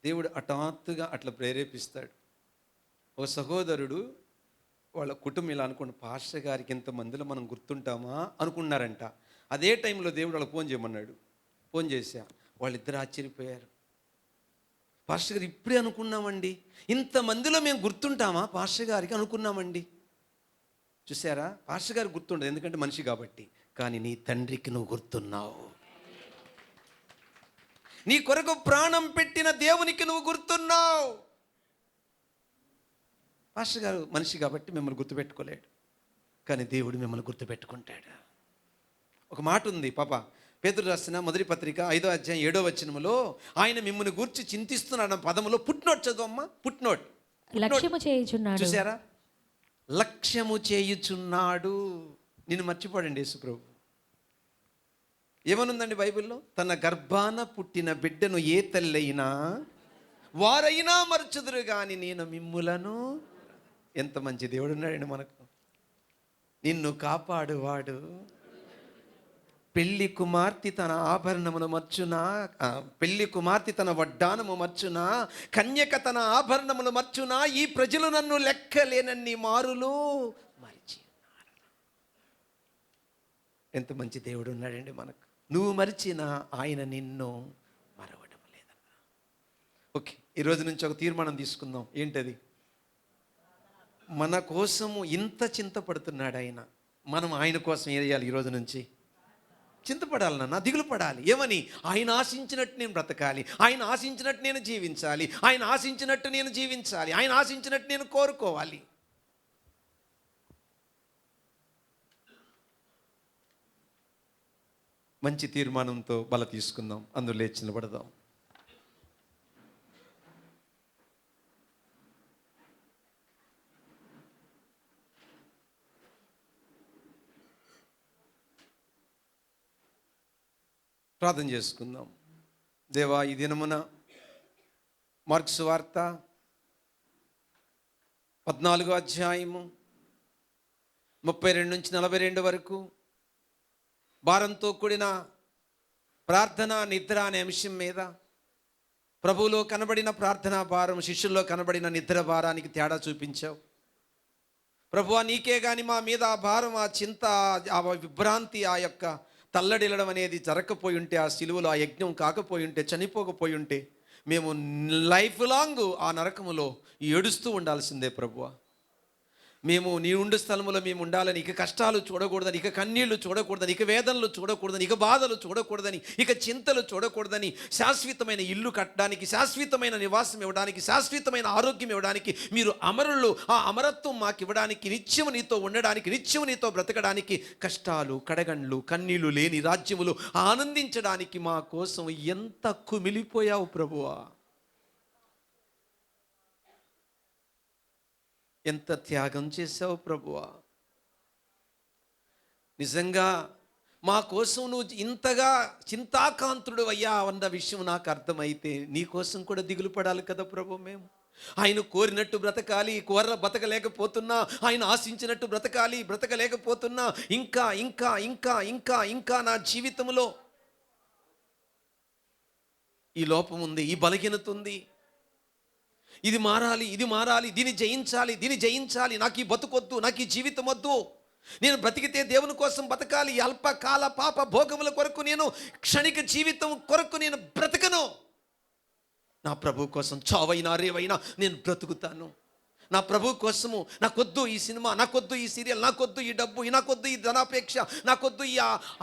దేవుడు హఠాత్తుగా అట్లా ప్రేరేపిస్తాడు. ఒక సహోదరుడు వాళ్ళ కుటుంబం ఇలా అనుకోండి, పాస్టర్ గారికి ఇంతమందిలో మనం గుర్తుంటామా అనుకున్నారంట. అదే టైంలో దేవుడు వాళ్ళకి ఫోన్ చేయమన్నాడు. ఫోన్ చేశా, వాళ్ళిద్దరు ఆశ్చర్యపోయారు. పాస్టర్ గారు ఇప్పుడే అనుకున్నామండి, ఇంతమందిలో మేము గుర్తుంటామా పాస్టర్ గారికి అనుకున్నామండి. చూసారా, పాస్టర్ గారికి గుర్తుండదు, ఎందుకంటే మనిషి కాబట్టి. కానీ నీ తండ్రికి నువ్వు గుర్తున్నావు. నీ కొరకు ప్రాణం పెట్టిన దేవునికి నువ్వు గుర్తున్నావు. పాస్టర్ గారు మనిషి కాబట్టి మిమ్మల్ని గుర్తుపెట్టుకోలేడు, కానీ దేవుడు మిమ్మల్ని గుర్తుపెట్టుకుంటాడు. ఒక మాట ఉంది, పేతురు రాసిన మొదటి పత్రిక 5వ అధ్యాయం 7వ వచనములో, ఆయన మిమ్మల్ని గూర్చి చింతిస్తున్నాడు పదములో ఫుట్నోట్ చదువమ్మా. ఫుట్నోట్. లక్ష్యము చేయుచున్నాడు. చూసారా, లక్ష్యము చేయుచున్నాడు. నిన్ను మర్చిపోడండి యేసుప్రభు. ఏమనుందండి బైబిల్లో? తన గర్భాన పుట్టిన బిడ్డను ఏ తల్లైనా వారైనా మరచుదురు కానీ నేను మిమ్ములను. ఎంత మంచి దేవుడు ఉన్నాడండి మనకు. నిన్ను కాపాడువాడు. పెళ్లి కుమార్తె తన ఆభరణమును మర్చునా, పెళ్లి కుమార్తె తన వడ్డానము మర్చునా, కన్యక తన ఆభరణములు మర్చునా, ఈ ప్రజలు నన్ను లెక్కలేనన్ని మారులు మరిచి. ఎంత మంచి దేవుడు ఉన్నాడండి మనకు. నువ్వు మరిచినా ఆయన నిన్ను మరవడం లేదన్నా. ఓకే, ఈరోజు నుంచి ఒక తీర్మానం తీసుకుందాం. ఏంటది? మన కోసము ఇంత చింతపడుతున్నాడు ఆయన, మనం ఆయన కోసం ఏం చేయాలి? ఈరోజు నుంచి చింతపడాలి నాన్న, దిగులు పడాలి. ఏమని? ఆయన ఆశించినట్టు నేను బ్రతకాలి, ఆయన ఆశించినట్టు నేను జీవించాలి, ఆయన ఆశించినట్టు నేను జీవించాలి, ఆయన ఆశించినట్టు నేను కోరుకోవాలి. మంచి తీర్మానంతో బల తీసుకుందాం. అందులో లేచి నిలబడదాం. ప్రార్థన చేసుకుందాం. దేవా, ఈ దినమున మార్కు సువార్త 14వ అధ్యాయము 32 నుంచి 42 వరకు భారంతో కూడిన ప్రార్థన నిద్ర అనే అంశం మీద ప్రభువులో కనబడిన ప్రార్థనా భారం, శిష్యుల్లో కనబడిన నిద్ర భారానికి తేడా చూపించావు. ప్రభువా, నీకే కానీ మా మీద ఆ భారం, ఆ చింత, ఆ విభ్రాంతి, ఆ యొక్క తల్లడిల్లడం అనేది జరగకపోయి ఉంటే, ఆ సిలువలో ఆ యజ్ఞం కాకపోయి ఉంటే, చనిపోకపోయి ఉంటే, మేము లైఫ్ లాంగ్ ఆ నరకములో ఏడుస్తూ ఉండాల్సిందే ప్రభువా. మేము నీ ఉండు స్థలములో మేము ఉండాలని, ఇక కష్టాలు చూడకూడదని, ఇక కన్నీళ్లు చూడకూడదని, ఇక వేదనలు చూడకూడదని, ఇక బాధలు చూడకూడదని, ఇక చింతలు చూడకూడదని, శాశ్వతమైన ఇల్లు కట్టడానికి, శాశ్వతమైన నివాసం ఇవ్వడానికి, శాశ్వతమైన ఆరోగ్యం ఇవ్వడానికి, మీరు అమరులు, ఆ అమరత్వం మాకు ఇవ్వడానికి, నిత్యము నీతో ఉండడానికి, నిత్యము నీతో బ్రతకడానికి, కష్టాలు, కడగండ్లు, కన్నీళ్లు లేని రాజ్యములు ఆనందించడానికి మా కోసం ఎంత కుమిలిపోయావు ప్రభువా. ఎంత త్యాగం చేశావు ప్రభువా. నిజంగా మా కోసం నువ్వు ఇంతగా చింతాకాంతుడు అయ్యా అన్న విషయం నాకు అర్థమైతే నీ కోసం కూడా దిగులు పడాలి కదా ప్రభు. మేము ఆయన కోరినట్టు బ్రతకాలి, బ్రతకలేకపోతున్నా, ఆయన ఆశించినట్టు బ్రతకలేకపోతున్నా, ఇంకా ఇంకా ఇంకా ఇంకా ఇంకా నా జీవితంలో ఈ లోపం ఉంది, ఈ బలహీనత ఉంది, ఇది మారాలి, దీన్ని జయించాలి, నాకు ఈ బతుకొద్దు, నాకు ఈ జీవితం వద్దు, నేను బ్రతికితే దేవుని కోసం బతకాలి, అల్పకాల పాప భోగముల కొరకు, నేను క్షణిక జీవితం కొరకు నేను బ్రతకను, నా ప్రభు కోసం చావైనా రేవైనా నేను బ్రతుకుతాను, నా ప్రభు కోసము నాకొద్దు ఈ సినిమా, నాకొద్దు ఈ సీరియల్, నాకొద్దు ఈ డబ్బు, నాకొద్దు ఈ ధనాపేక్ష, నాకొద్దు ఈ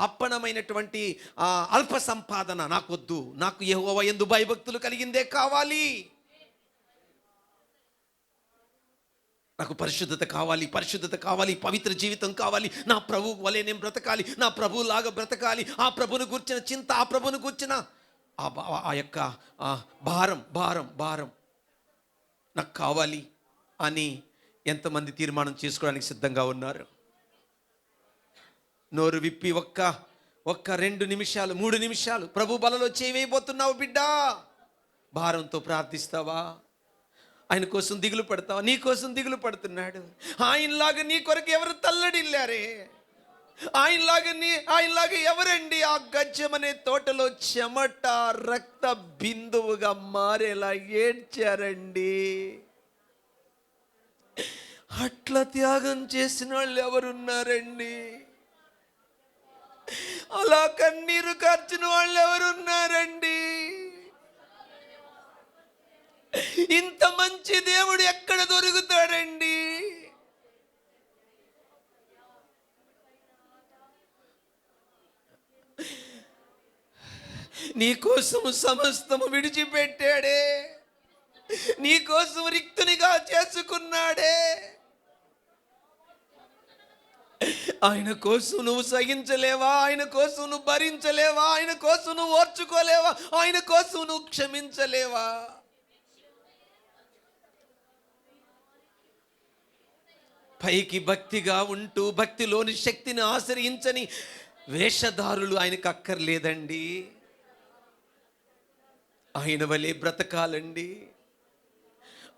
అప్పణమైనటువంటి అల్ప సంపాదన, నాకొద్దు, నాకు యెహోవా యందు భయభక్తులు కలిగిందే కావాలి, నాకు పరిశుద్ధత కావాలి, పవిత్ర జీవితం కావాలి, నా ప్రభు వలె నేను బ్రతకాలి, నా ప్రభు లాగా బ్రతకాలి, ఆ ప్రభును గూర్చిన చింత, ఆ ప్రభును గూర్చిన ఆ యొక్క భారం నాకు కావాలి అని ఎంతమంది తీర్మానం చేసుకోవడానికి సిద్ధంగా ఉన్నారు? నోరు విప్పి ఒక్క 2 నిమిషాలు 3 నిమిషాలు ప్రభు బలలో చేయవేయబోతున్నావు బిడ్డా, భారంతో ప్రార్థిస్తావా? ఆయన కోసం దిగులు పడతావా? నీ కోసం దిగులు పడుతున్నాడు. ఆయనలాగా నీ కొరకు ఎవరు తల్లడిల్లారే? ఆయనలాగా ఎవరండి ఆ గజ్జమనే తోటలో చెమట రక్త బిందువుగా మారేలా ఏడ్చారండి? అట్లా త్యాగం చేసిన వాళ్ళు ఎవరున్నారండి? అలా కన్నీరు కార్చిన వాళ్ళు ఎవరున్నారండి? ఇంత మంచి దేవుడు ఎక్కడ దొరుకుతాడండి? నీ కోసం సమస్తము విడిచిపెట్టాడే, నీ కోసం రిక్తునిగా చేసుకున్నాడే. ఆయన కోసం నువ్వు సహించలేవా? ఆయన కోసం నువ్వు భరించలేవా? ఆయన కోసం నువ్వు ఓర్చుకోలేవా? ఆయన కోసం నువ్వు క్షమించలేవా? పైకి భక్తిగా ఉంటూ భక్తిలోని శక్తిని ఆశ్రయించని వేషధారులు ఆయనకు అక్కర్లేదండి. ఆయన వలె బ్రతకాలండి.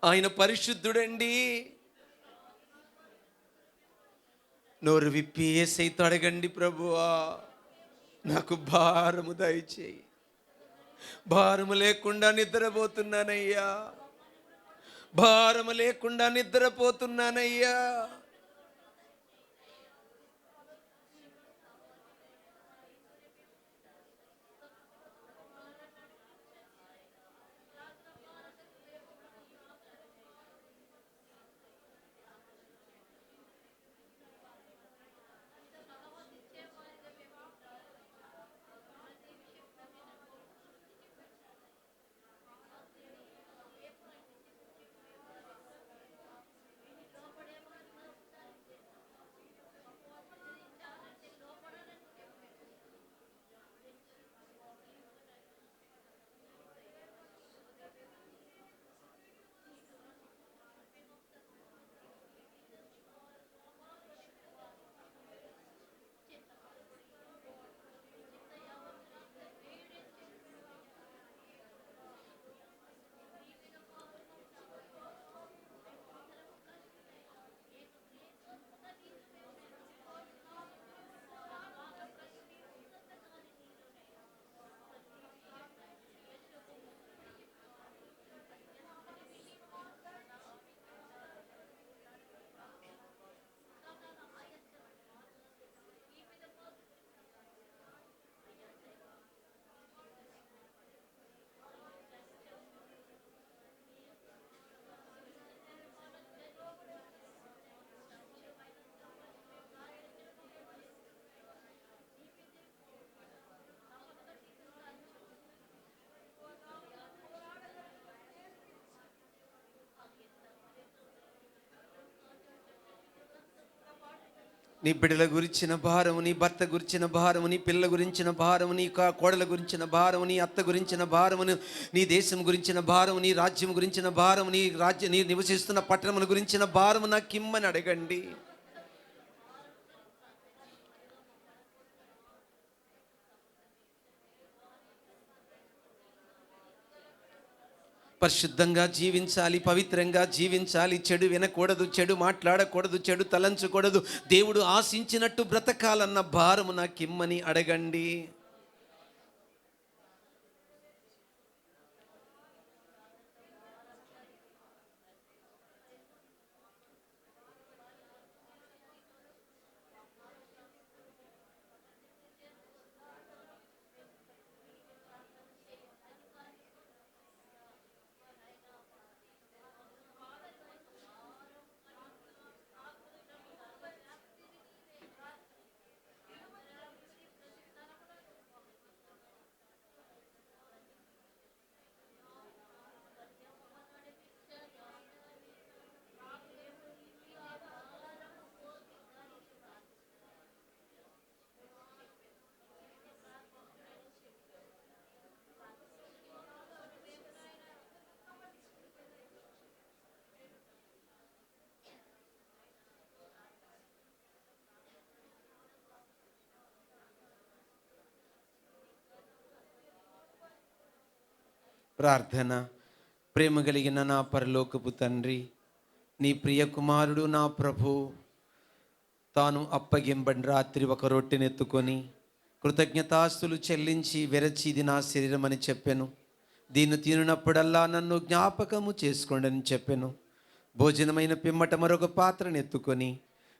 ఆయన పరిశుద్ధుడండి. నోరు విప్పి యేసయ్యతో అడగండి, ప్రభువా నాకు భారము దయచేయి, భారము లేకుండా నిద్రపోతున్నానయ్యా, భారము లేకుండా నిద్రపోతున్నానయ్యా. నీ బిడ్డల గురించిన భారము, నీ భర్త గురించిన భారము, నీ పిల్లల గురించిన భారము, నీ కోడల గురించిన భారము, నీ అత్త గురించిన భారమును, నీ దేశం గురించిన భారము, నీ రాజ్యం గురించిన భారము, నీ నివసిస్తున్న పట్టణముల గురించిన భారము నాకు ఇమ్మని అడగండి. పరిశుద్ధంగా జీవించాలి, పవిత్రంగా జీవించాలి, చెడు వినకూడదు, చెడు మాట్లాడకూడదు, చెడు తలంచకూడదు, దేవుడు ఆశించినట్టు బ్రతకాలన్న భారము నాకిమ్మని అడగండి. ప్రార్థన. ప్రేమ కలిగిన నా పరలోకపు తండ్రి, నీ ప్రియ కుమారుడు నా ప్రభు తాను అప్పగింబడి రాత్రి ఒక రొట్టెనెత్తుకొని కృతజ్ఞతాస్తులు చెల్లించి విరచి ఇది నా శరీరం అని చెప్పాను. దీన్ని తినప్పుడల్లా నన్ను జ్ఞాపకము చేసుకోండి అని చెప్పాను. భోజనమైన పిమ్మట మరొక పాత్రను ఎత్తుకొని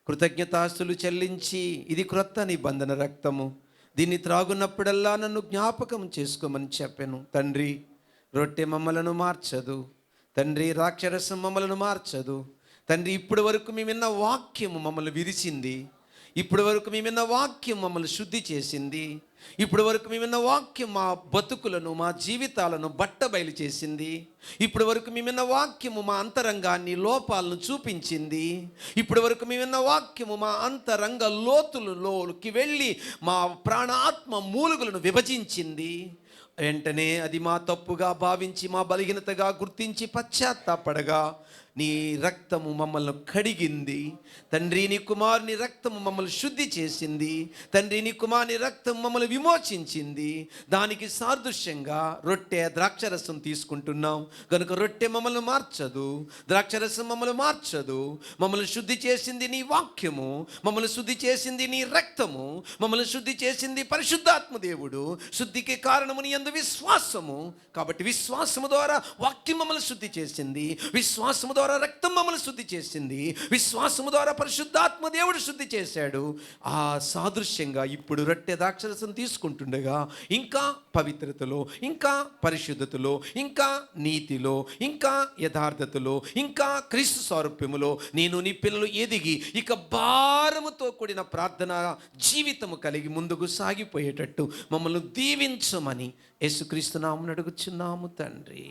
కృతజ్ఞతాస్తులు చెల్లించి ఇది క్రొత్త నిబంధన రక్తము, దీన్ని త్రాగున్నప్పుడల్లా నన్ను జ్ఞాపకం చేసుకోమని చెప్పాను. తండ్రి, రొట్టె మమ్మలను మార్చదు తండ్రి, ద్రాక్షరసం మమ్మలను మార్చదు తండ్రి. ఇప్పటి వరకు మేము విన్న వాక్యము మమ్మల్ని విరిచింది, ఇప్పటి వరకు మేము విన్న వాక్యం మమ్మల్ని శుద్ధి చేసింది, ఇప్పటి వరకు మేము విన్న వాక్యం మా బతుకులను, మా జీవితాలను బట్టబయలు చేసింది, ఇప్పటి వరకు మేము విన్న వాక్యము మా అంతరంగాన్ని, లోపాలను చూపించింది, ఇప్పటి వరకు మేము విన్న వాక్యము మా అంతరంగ లోతులలోకి వెళ్ళి మా ప్రాణాత్మ మూలుగులను విభజించింది. వెంటనే అది మా తప్పుగా భావించి, మా బలహీనతగా గుర్తించి పశ్చాత్తాపడగా నీ రక్తము మమ్మల్ని కడిగింది తండ్రి. నీ కుమారుని రక్తము మమ్మల్ని శుద్ధి చేసింది తండ్రి. నీ కుమారుని రక్తం మమ్మల్ని విమోచించింది. దానికి సాదృశ్యంగా రొట్టె, ద్రాక్షరసం తీసుకుంటున్నాం కనుక రొట్టె మమ్మల్ని మార్చదు, ద్రాక్షరసం మమ్మల్ని మార్చదు. మమ్మల్ని శుద్ధి చేసింది నీ వాక్యము, మమ్మల్ని శుద్ధి చేసింది నీ రక్తము, మమ్మల్ని శుద్ధి చేసింది పరిశుద్ధాత్మ దేవుడు. శుద్ధికి కారణము నీ యందు విశ్వాసము. కాబట్టి విశ్వాసము ద్వారా వాక్యం మమ్మల్ని శుద్ధి చేసింది, విశ్వాసము ద్వారా రక్తం మమ్మల్ని శుద్ధి చేసింది, విశ్వాసము ద్వారా పరిశుద్ధాత్మ దేవుడు శుద్ధి చేశాడు. ఆ సాదృశ్యంగా ఇప్పుడు రొట్టె ద్రాక్షరసం తీసుకుంటుండగా ఇంకా పవిత్రతలో, ఇంకా పరిశుద్ధతలో, ఇంకా నీతిలో, ఇంకా యథార్థతలో, ఇంకా క్రీస్తు స్వరూప్యములో నేను నీ పిల్లలు ఎదిగి ఇక భారముతో కూడిన ప్రార్థన జీవితము కలిగి ముందుకు సాగిపోయేటట్టు మమ్మల్ని దీవించమని యేసుక్రీస్తు నామమున అడుగుచున్నాము తండ్రి.